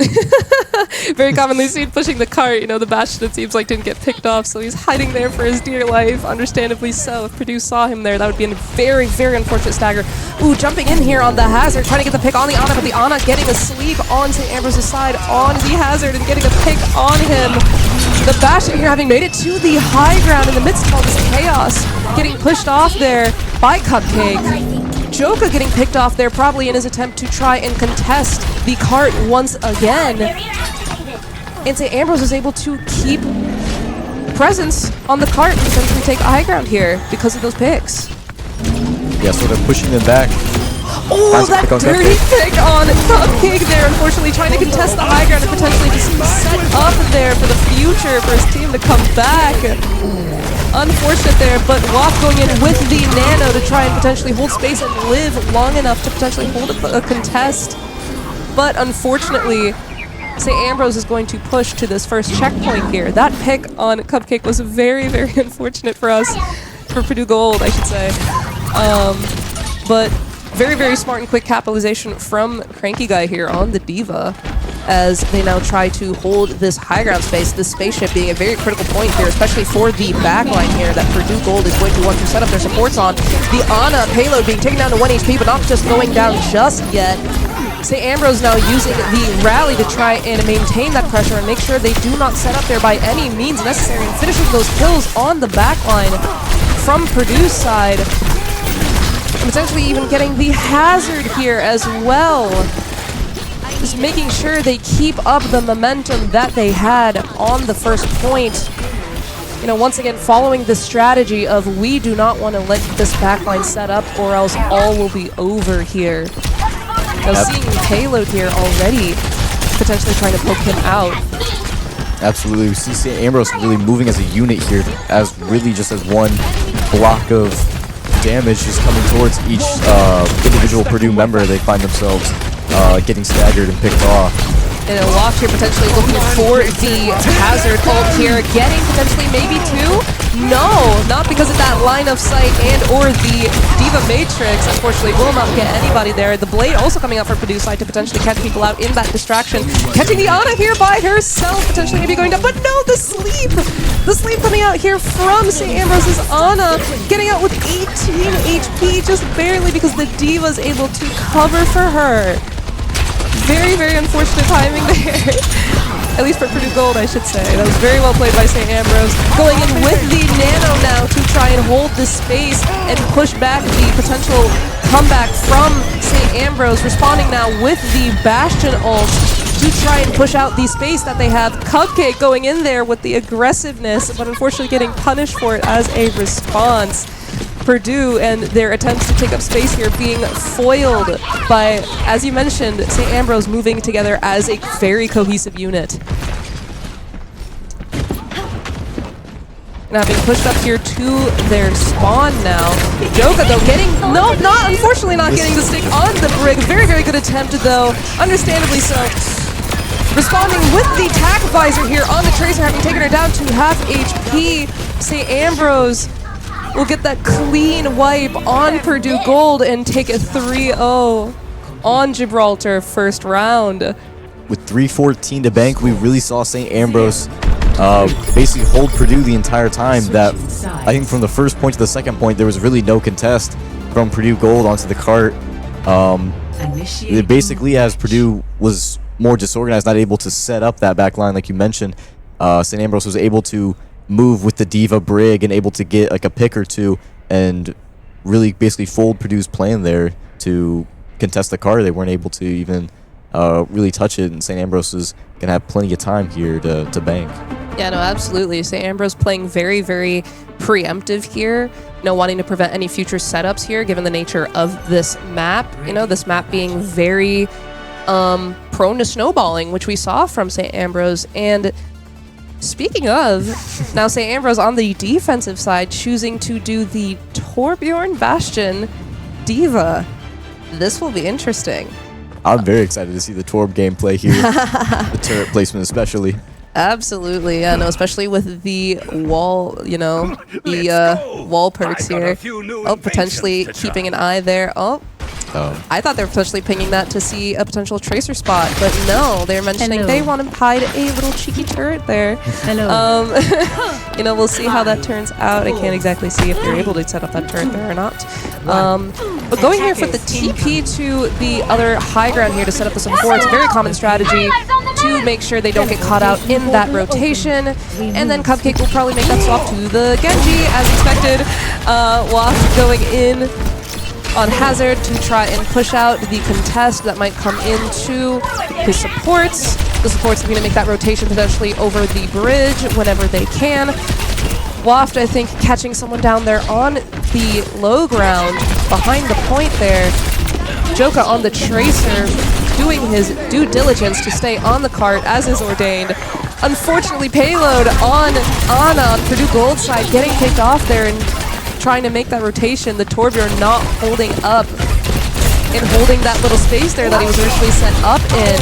the cart. You know, the Bastion, it seems like, didn't get picked off, so he's hiding there for his dear life, understandably so. If Purdue saw him there, that would be a very, very unfortunate stagger. Ooh, jumping in here on the Hazard, trying to get the pick on the Ana, but the Ana getting a sleep on St. Ambrose's side on the Hazard and getting a pick on him. The Bastion here having made it to the high ground in the midst of all this chaos, getting pushed off there by Cupcake. Joka getting picked off there, probably in his attempt to try and contest the cart once again. And St. Ambrose is able to keep presence on the cart and potentially take a high ground here because of those picks. Yeah, sort of pushing them back. Oh, that dirty pick on Cupcake there, unfortunately trying to contest the high ground and potentially just set up there for the future for his team to come back. Unfortunate there, but Waff going in with the Nano to try and potentially hold space and live long enough to potentially hold a contest. But unfortunately, St. Ambrose is going to push to this first checkpoint here. That pick on Cupcake was very, very unfortunate for us, for Purdue Gold, I should say. But very, very smart and quick capitalization from Cranky Guy here on the Diva as they now try to hold this high ground space, this spaceship being a very critical point here, especially for the backline here that Purdue Gold is going to want to set up their supports on. The Ana payload being taken down to 1 HP, but not just going down just yet. St. Ambrose now using the rally to try and maintain that pressure and make sure they do not set up there by any means necessary, and finishing those kills on the backline from Purdue's side. And potentially even getting the hazard here as well. Just making sure they keep up the momentum that they had on the first point. You know, once again, following the strategy of we do not want to let this backline set up or else all will be over here. Now seeing Payload here already, potentially trying to poke him out. Absolutely, we see St. Ambrose really moving as a unit here, as really just as one block of damage just coming towards each individual Purdue member. They find themselves getting staggered and picked off. And a Waff here potentially looking for the hazard ult here, getting potentially maybe two? No, not because of that line of sight and or the Diva Matrix. Unfortunately, will not get anybody there. The Blade also coming out for Purdue side to potentially catch people out in that distraction. Catching the Ana here by herself, potentially maybe going down, but no, the sleep! The sleep coming out here from St. Ambrose's Ana, getting out with 18 HP, just barely because the Diva's able to cover for her. Very, very unfortunate timing there. At least for Purdue Gold, I should say. That was very well played by St. Ambrose. Going in with the Nano now to try and hold the space and push back the potential comeback from St. Ambrose. Responding now with the Bastion ult to try and push out the space that they have. Cupcake going in there with the aggressiveness, but unfortunately getting punished for it as a response. Purdue and their attempts to take up space here being foiled by, as you mentioned, St. Ambrose moving together as a very cohesive unit. Now being pushed up here to their spawn now. Joka though getting, no, not, unfortunately not getting the stick on the Brig. Very, very good attempt though, understandably so. Responding with the tack visor here on the Tracer, having taken her down to half HP. St. Ambrose will get that clean wipe on Purdue Gold and take a 3-0 on Gibraltar first round. With 3:14 to bank, we really saw St. Ambrose basically hold Purdue the entire time. That I think from the first point to the second point, there was really no contest from Purdue Gold onto the cart. Basically, as Purdue was more disorganized, not able to set up that back line like you mentioned, St. Ambrose was able to move with the Diva Brig and able to get like a pick or two and really basically fold Purdue's plan there to contest the card. They weren't able to even really touch it, and St. Ambrose is going to have plenty of time here to bank. Yeah, no, absolutely. St. Ambrose playing very, very preemptive here, you know, wanting to prevent any future setups here given the nature of this map. You know, this map being very prone to snowballing, which we saw from St. Ambrose. And speaking of, now St. Ambrose on the defensive side choosing to do the Torbjorn Bastion Diva. This will be interesting. I'm very excited to see the Torb gameplay here, the turret placement especially. Absolutely, yeah, no, especially with the wall, you know, the wall perks here. Oh, potentially keeping an eye there. Oh. I thought they were potentially pinging that to see a potential Tracer spot, but no, they're mentioning they want to hide a little cheeky turret there. Hello. You know, we'll see how that turns out. I can't exactly see if they're able to set up that turret there or not. But going here for the TP to the other high ground here to set up the supports, very common strategy to make sure they don't get caught out in that rotation. And then Cupcake will probably make that swap to the Genji as expected. Waff going in on Hazard to try and push out the contest that might come into his supports. The supports are going to make that rotation potentially over the bridge whenever they can. Waft, I think, catching someone down there on the low ground behind the point there. Joka on the Tracer doing his due diligence to stay on the cart as is ordained. Unfortunately, payload on Ana on Purdue Gold side getting kicked off there and trying to make that rotation. The Torbjorn not holding up and holding that little space there that he was originally set up in.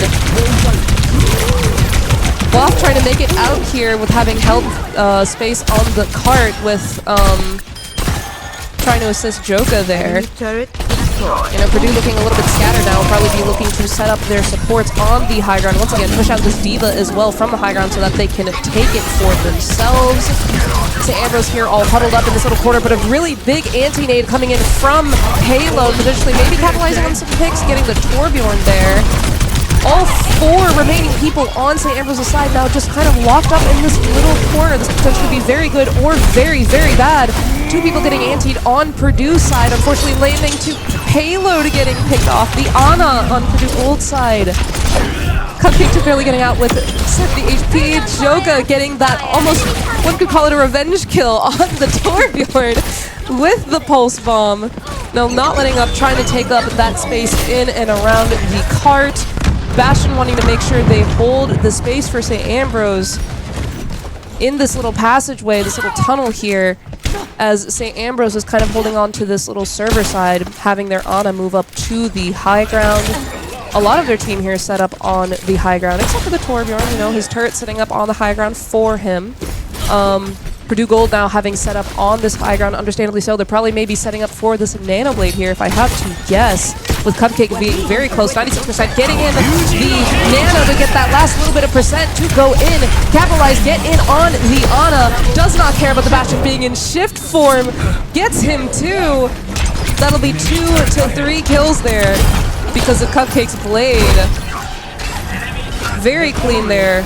Waft trying to make it out here with having held space on the cart with trying to assist Joka there. You know, Purdue looking a little bit scattered now, will probably be looking to set up their supports on the high ground. Once again, push out this D.Va as well from the high ground so that they can take it for themselves. St. Ambrose here all huddled up in this little corner, but a really big anti-nade coming in from Payload, potentially maybe capitalizing on some picks, getting the Torbjorn there. All four remaining people on St. Ambrose's side now just kind of locked up in this little corner. This could potentially be very good or very, very bad. Two people getting antied on Purdue's side, unfortunately landing to Payload getting picked off. The Ana on Purdue Gold side. Cupcake just barely getting out with 70 HP. Joka getting that almost, one could call it a revenge kill on the Torbjorn with the pulse bomb. No, not letting up, trying to take up that space in and around the cart. Bastion wanting to make sure they hold the space for St. Ambrose in this little passageway, this little tunnel here, as St. Ambrose is kind of holding on to this little server side, having their Ana move up to the high ground. A lot of their team here is set up on the high ground, except for the Torbjorn, you know, his turret sitting up on the high ground for him. Purdue Gold now having set up on this high ground, understandably so. They're probably maybe setting up for this Nano Blade here, if I have to guess, with Cupcake being very close, 96%, getting in the Nano to get that last little bit of percent to go in, capitalize, get in on the Ana, does not care about the Bastion being in shift form, gets him too. That'll be 2 to 3 kills there because of Cupcake's Blade. Very clean there,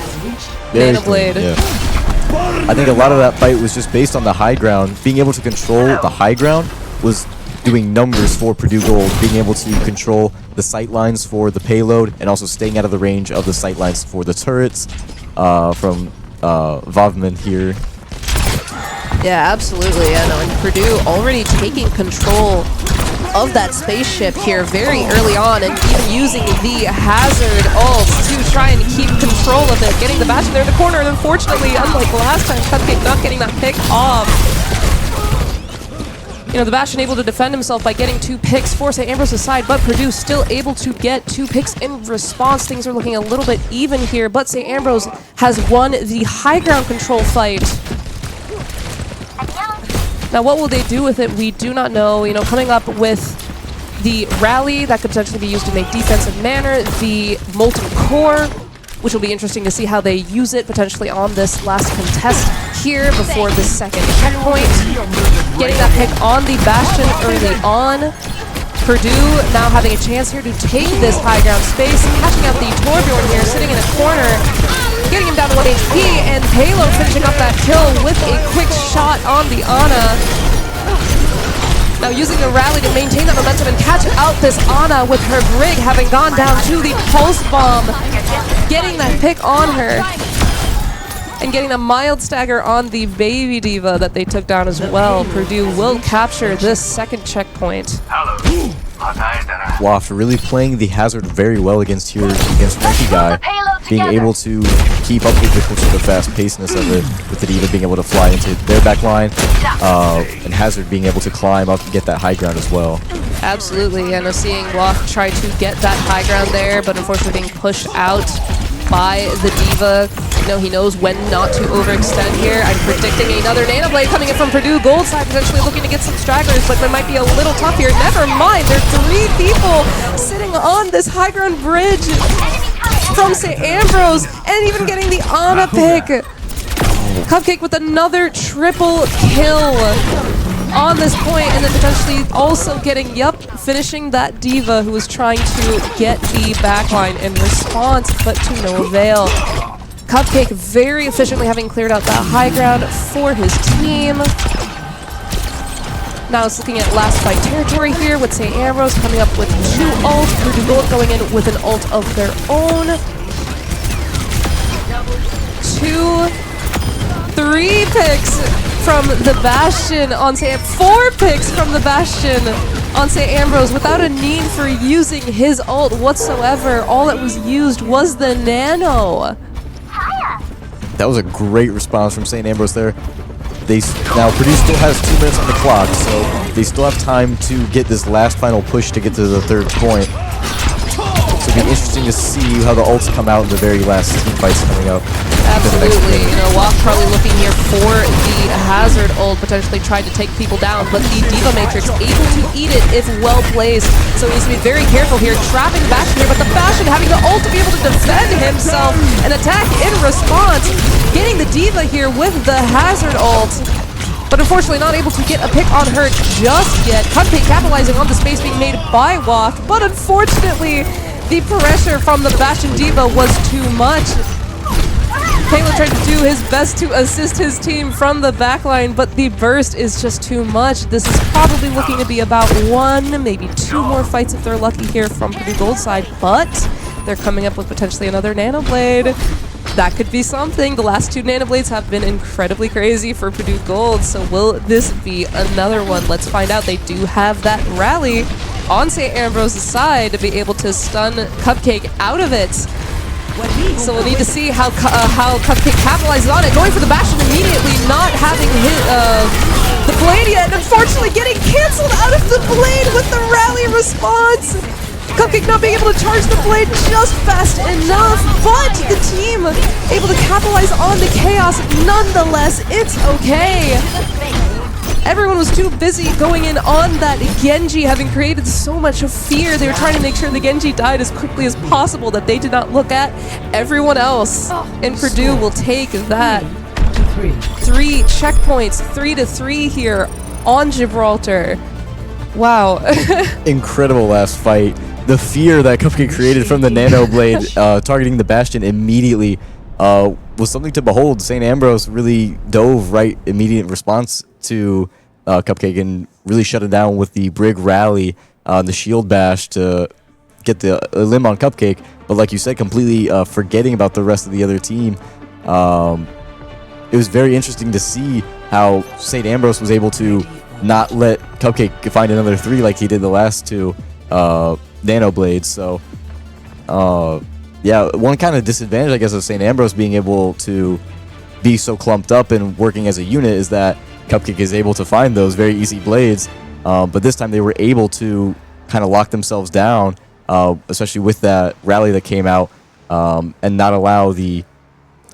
Nano Blade. Yeah. I think a lot of that fight was just based on the high ground. Being able to control the high ground was doing numbers for Purdue Gold, being able to control the sight lines for the payload and also staying out of the range of the sight lines for the turrets from Vavman here. Yeah, absolutely. Yeah, no, and Purdue already taking control of that spaceship here very early on, and even using the Hazard ult to try and keep control of it, getting the Bastion there in the corner, and unfortunately, unlike last time, Cupcake not getting that pick off. You know, the Bastion able to defend himself by getting 2 picks for St. Ambrose's side, but Purdue still able to get 2 picks in response. Things are looking a little bit even here, but St. Ambrose has won the high ground control fight. Now, what will they do with it? We do not know. You know, coming up with the rally that could potentially be used to make defensive manner, the molten core, which will be interesting to see how they use it potentially on this last contest here before the second checkpoint. Getting that pick on the Bastion early on. Purdue now having a chance here to take this high ground space, catching out the Torbjorn here, sitting in a corner, getting him down to 1 HP, and Payload finishing up that kill with a quick shot on the Ana. Now using the rally to maintain that momentum and catch out this Ana with her Brig having gone down to the Pulse Bomb, getting that pick on her, and getting a mild stagger on the Baby D.Va that they took down as well. Purdue will capture this second checkpoint. Waft really playing the Hazard very well against Frankie Guy, being able to keep up with the sort of fast-pacedness of it, with the D.Va being able to fly into their back line, and Hazard being able to climb up and get that high ground as well. Absolutely, and seeing Waft try to get that high ground there, but unfortunately being pushed out by the D.Va. You know, he knows when not to overextend here. I'm predicting another Nano Blade coming in from Purdue Gold side, potentially looking to get some stragglers, but it might be a little tough here. Never mind, there are 3 people sitting on this high ground bridge from St. Ambrose, and even getting the Ana pick. Cupcake with another triple kill on this point, and then potentially also getting, finishing that D.Va who was trying to get the backline in response, but to no avail. Cupcake very efficiently having cleared out that high ground for his team. Now it's looking at last fight territory here with St. Ambrose coming up with 2 ults. Purdue Gold going in with an ult of their own. 2, 3 picks from the Bastion on St. 4 picks from the Bastion on St. Ambrose without a need for using his ult whatsoever. All that was used was the nano. That was a great response from St. Ambrose there. Now Purdue still has 2 minutes on the clock, so they still have time to get this last final push to get to the 3rd point. So it'll be interesting to see how the ults come out in the very last team fights coming up. Absolutely. You know, Waff probably looking here for the Hazard ult, potentially trying to take people down, but the Diva Matrix able to eat it if well placed. So he needs to be very careful here, trapping the Bastion here, but the Bastion having the ult to be able to defend himself and attack in response. Getting the Diva here with the Hazard ult, but unfortunately not able to get a pick on her just yet. Cupcake capitalizing on the space being made by Waft, but unfortunately the pressure from the Bastion Diva was too much. Kayla tried to do his best to assist his team from the backline, but the burst is just too much. This is probably looking to be about 1, maybe 2 more fights if they're lucky here from Purdue Gold side, but they're coming up with potentially another Nano Blade. That could be something. The last 2 Nano Blades have been incredibly crazy for Purdue Gold, so will this be another one? Let's find out. They do have that rally on St. Ambrose's side to be able to stun Cupcake out of it. So we'll need to see how Cupcake capitalizes on it. Going for the Bastion immediately, not having hit the Blade yet, and unfortunately getting canceled out of the Blade with the rally response. Cupcake not being able to charge the Blade just fast enough, but the team able to capitalize on the chaos nonetheless. It's okay. Everyone was too busy going in on that Genji, having created so much fear. They were trying to make sure the Genji died as quickly as possible that they did not look at everyone else. And Purdue will take that. 3 checkpoints, 3-3 here on Gibraltar. Wow. Incredible last fight. The fear that Cupcake created from the Nano Blade targeting the Bastion immediately was something to behold. St. Ambrose really dove right immediate response to Cupcake and really shut it down with the Brig rally, the shield bash to get the limb on Cupcake. But like you said, completely forgetting about the rest of the other team. It was very interesting to see how St. Ambrose was able to not let Cupcake find another 3 like he did the last 2 Nano Blades. So yeah, one kind of disadvantage, I guess, of St. Ambrose being able to be so clumped up and working as a unit is that Cupcake is able to find those very easy blades, but this time they were able to kind of lock themselves down, especially with that rally that came out, and not allow the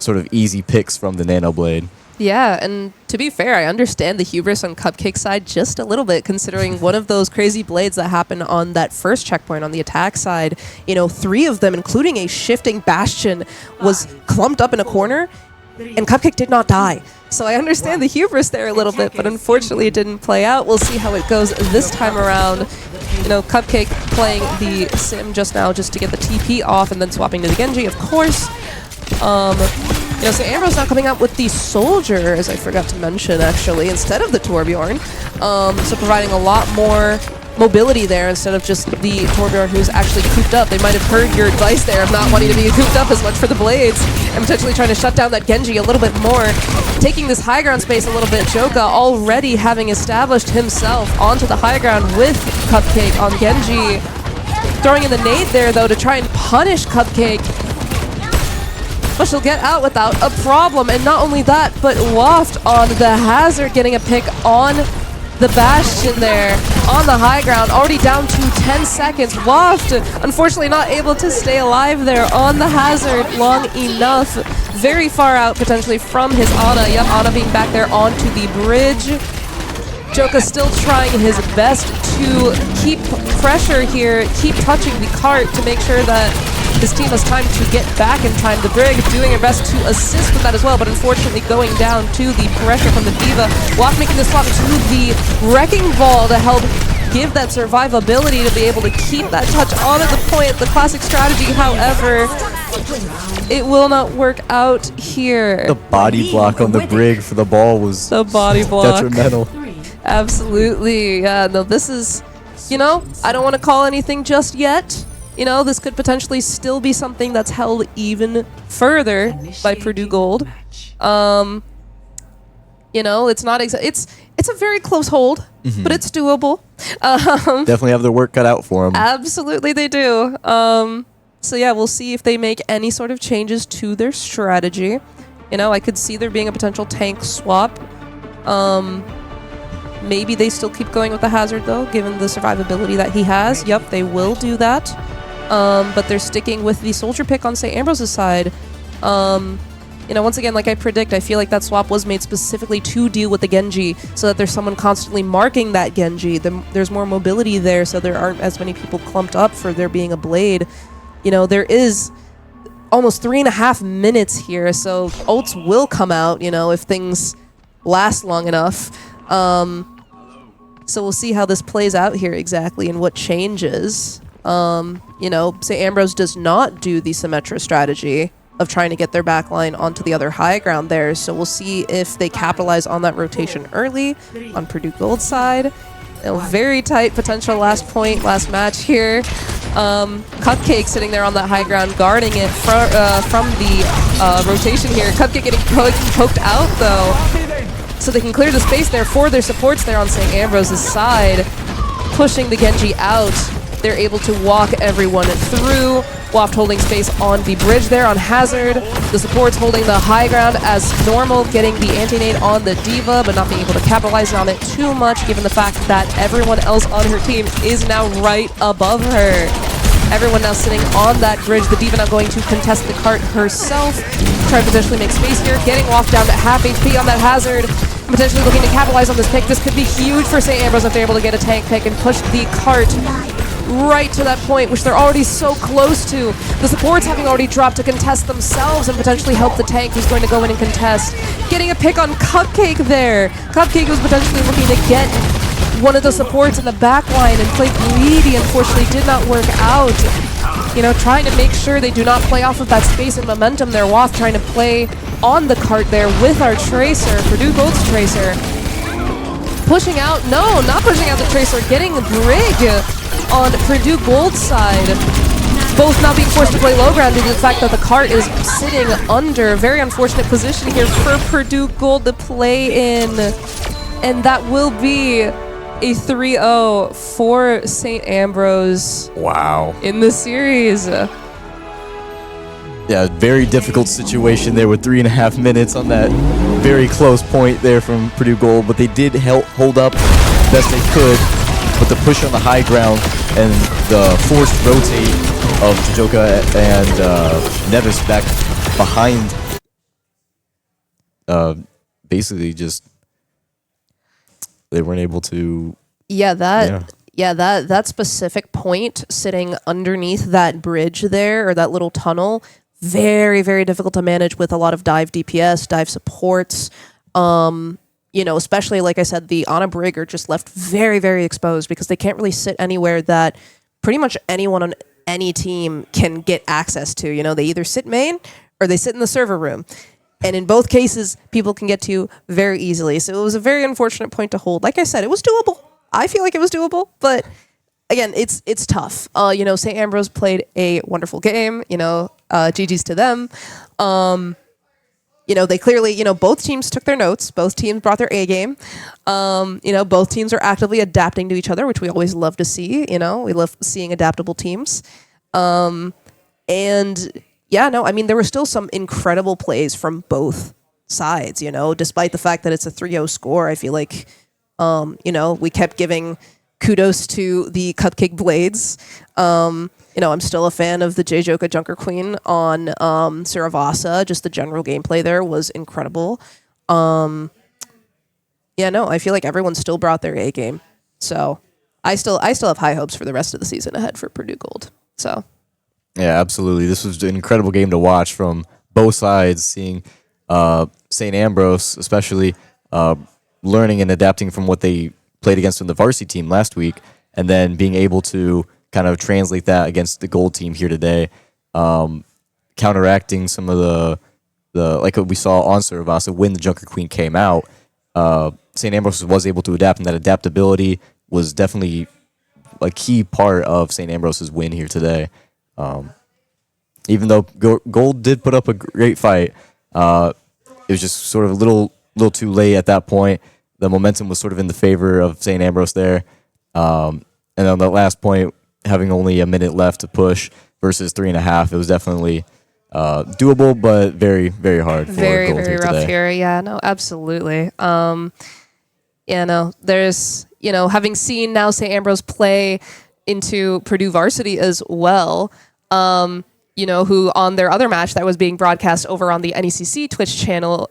sort of easy picks from the Nano Blade. Yeah, and to be fair, I understand the hubris on Cupcake's side just a little bit, considering one of those crazy blades that happened on that first checkpoint on the attack side, you know, 3 of them, including a shifting Bastion, was clumped up in a corner, and Cupcake did not die. So I understand the hubris there a little bit, but unfortunately it didn't play out. We'll see how it goes this time around. You know, Cupcake playing the Sim just now just to get the TP off and then swapping to the Genji, of course. You know, St. Ambrose now coming out with the Soldier, as I forgot to mention, actually, instead of the Torbjorn. So providing a lot more mobility there instead of just the Torbjorn who's actually cooped up. They might have heard your advice there of not wanting to be cooped up as much for the Blades and potentially trying to shut down that Genji a little bit more. Taking this high ground space a little bit, Joka already having established himself onto the high ground with Cupcake on Genji. Throwing in the nade there, though, to try and punish Cupcake. But she'll get out without a problem. And not only that, but Waft on the Hazard getting a pick on the Bastion there on the high ground, already down to 10 seconds. Waft, unfortunately not able to stay alive there on the Hazard long enough. Very far out potentially from his Ana. Yep, Ana being back there onto the bridge. Joka still trying his best to keep pressure here, keep touching the cart to make sure that his team has time to get back in time. The Brig doing her best to assist with that as well, but unfortunately going down to the pressure from the Diva. Waft making the swap to the Wrecking Ball to help give that survivability to be able to keep that touch on at the point. The classic strategy, however, it will not work out here. The body block on the Brig for the ball was the body block. Detrimental. Absolutely. Yeah, no, this is, I don't want to call anything just yet. This could potentially still be something that's held even further by Purdue Gold. It's not it's a very close hold, but it's doable. Definitely have their work cut out for them. Absolutely, they do. So yeah, we'll see if they make any sort of changes to their strategy. I could see there being a potential tank swap. Maybe they still keep going with the Hazard though, given the survivability that he has. Yep, they will do that. But they're sticking with the soldier pick on St. Ambrose's side. Once again, like I predict, I feel like that swap was made specifically to deal with the Genji, so that there's someone constantly marking that Genji. There's more mobility there, so there aren't as many people clumped up for there being a blade. There is almost 3.5 minutes here, so ults will come out, if things last long enough. So we'll see how this plays out here exactly and what changes. St. Ambrose does not do the Symmetra strategy of trying to get their backline onto the other high ground there. So we'll see if they capitalize on that rotation early on Purdue Gold's side. Very tight potential last match here. Cupcake sitting there on that high ground, guarding it from the rotation here. Cupcake getting poked out though, so they can clear the space there for their supports there on St. Ambrose's side, pushing the Genji out. They're able to walk everyone through. Waft holding space on the bridge there on Hazard. The supports holding the high ground as normal, getting the anti-nade on the D.Va, but not being able to capitalize on it too much, given the fact that everyone else on her team is now right above her. Everyone now sitting on that bridge. The D.Va now going to contest the cart herself, try to potentially make space here, getting Waft down to half HP on that Hazard, potentially looking to capitalize on this pick. This could be huge for St. Ambrose if they're able to get a tank pick and push the cart right to that point, which they're already so close to. The supports having already dropped to contest themselves and potentially help the tank who's going to go in and contest. Getting a pick on Cupcake there. Cupcake was potentially looking to get one of the supports in the back line and play greedy. Unfortunately, did not work out. Trying to make sure they do not play off of that space and momentum there. Waft trying to play on the cart there with our Tracer, Purdue Gold's Tracer. Pushing out, no, not pushing out the Tracer, getting Brig on Purdue Gold's side. Both now being forced to play low ground due to the fact that the cart is sitting under. Very unfortunate position here for Purdue Gold to play in. And that will be a 3-0 for St. Ambrose. Wow. In the series. Yeah, very difficult situation there with 3.5 minutes on that very close point there from Purdue Gold, but they did hold up best they could. But the push on the high ground and the forced rotate of Tajoka and Nevis back behind, basically just they weren't able to. That specific point sitting underneath that bridge there, or that little tunnel, very, very difficult to manage with a lot of dive DPS, dive supports. Especially, like I said, the Ana Brig are just left very, very exposed because they can't really sit anywhere that pretty much anyone on any team can get access to. They either sit main or they sit in the server room. And in both cases, people can get to very easily. So it was a very unfortunate point to hold. Like I said, it was doable. I feel like it was doable, but again, it's tough. St. Ambrose played a wonderful game. GG's to them. They clearly, both teams took their notes. Both teams brought their A game. Both teams are actively adapting to each other, which we always love to see. We love seeing adaptable teams. There were still some incredible plays from both sides, despite the fact that it's a 3-0 score. I feel like, we kept giving kudos to the Cupcake Blades. I'm still a fan of the J-Joka Junker Queen on Saravasa. Just the general gameplay there was incredible. I feel like everyone still brought their A game. So I still have high hopes for the rest of the season ahead for Purdue Gold. So yeah, absolutely. This was an incredible game to watch from both sides, seeing St. Ambrose especially learning and adapting from what they played against in the varsity team last week, and then being able to kind of translate that against the gold team here today, counteracting some of the like what we saw on Saravasa when the Junker Queen came out. St. Ambrose was able to adapt, and that adaptability was definitely a key part of St. Ambrose's win here today. Even though Gold did put up a great fight, it was just sort of a little too late at that point. The momentum was sort of in the favor of St. Ambrose there. And on the last point, having only a minute left to push versus 3.5, it was definitely doable, but very, very hard for Very, Gold very here rough today. here. Yeah, no, absolutely. Yeah, no, there's, having seen now St. Ambrose play into Purdue varsity as well, who on their other match that was being broadcast over on the NECC Twitch channel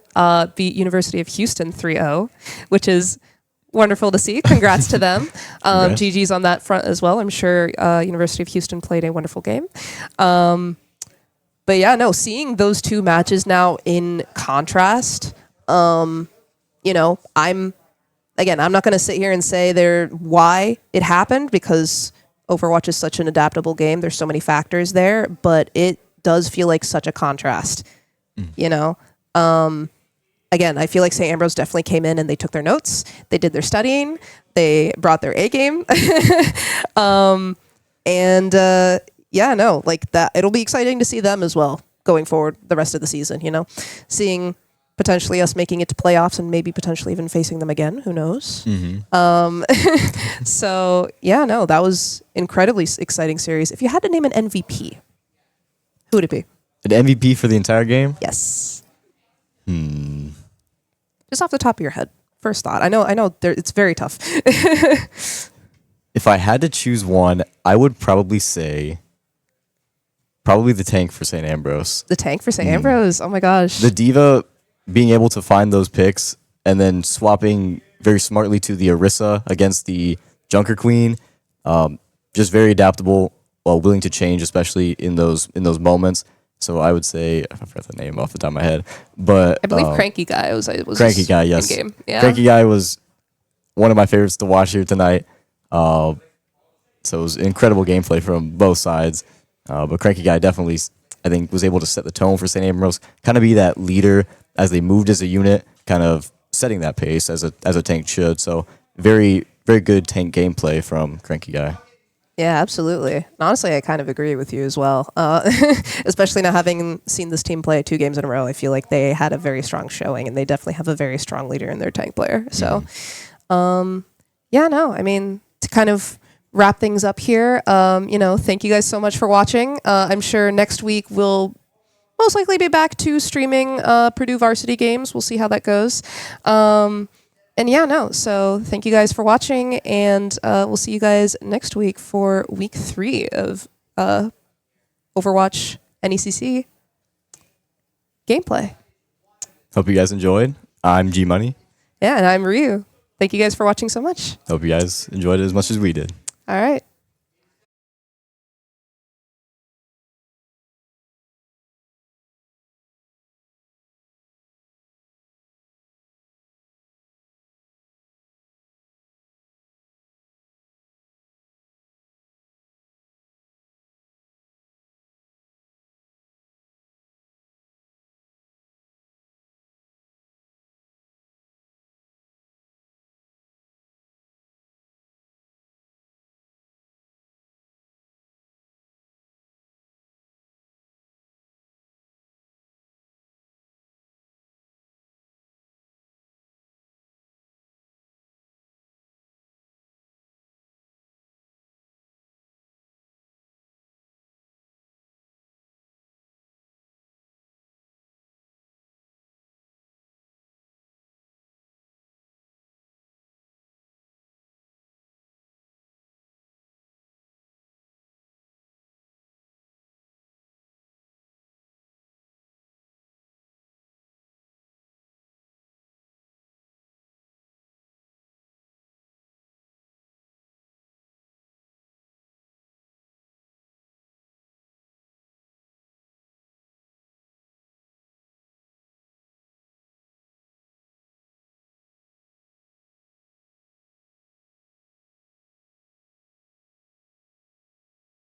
beat University of Houston 3-0, which is wonderful to see. Congrats to them. Congrats. GG's on that front as well. I'm sure University of Houston played a wonderful game. But yeah, no, seeing those two matches now in contrast, I'm not going to sit here and say why it happened, because Overwatch is such an adaptable game. There's so many factors there, but it does feel like such a contrast, Again, I feel like St. Ambrose definitely came in and they took their notes. They did their studying. They brought their A game. Like that. It'll be exciting to see them as well going forward the rest of the season, seeing potentially us making it to playoffs and maybe potentially even facing them again. Who knows? Mm-hmm. So yeah, no, that was incredibly exciting series. If you had to name an MVP, who would it be? An MVP for the entire game? Yes. Just off the top of your head, first thought. I know. It's very tough. If I had to choose one, I would probably say the tank for St. Ambrose. The tank for St. Ambrose. Oh my gosh. The Diva being able to find those picks and then swapping very smartly to the Orisa against the Junker Queen. Just very adaptable, willing to change, especially in those moments. So I would say, I forgot the name off the top of my head, but I believe Cranky Guy was Cranky Guy, yes. in-game. Yeah. Cranky Guy was one of my favorites to watch here tonight. So it was incredible gameplay from both sides. But Cranky Guy definitely, I think, was able to set the tone for St. Ambrose, kind of be that leader as they moved as a unit, kind of setting that pace as a tank should. So very, very good tank gameplay from Cranky Guy. Yeah, absolutely. And honestly, I kind of agree with you as well. Especially now having seen this team play 2 games in a row, I feel like they had a very strong showing, and they definitely have a very strong leader in their tank player. So, to kind of wrap things up here, thank you guys so much for watching. I'm sure next week we'll most likely be back to streaming Purdue varsity games. We'll see how that goes. So thank you guys for watching, and we'll see you guys next week for week 3 of Overwatch NECC gameplay. Hope you guys enjoyed. I'm GMoney. Yeah, and I'm Riyuu. Thank you guys for watching so much. Hope you guys enjoyed it as much as we did. All right.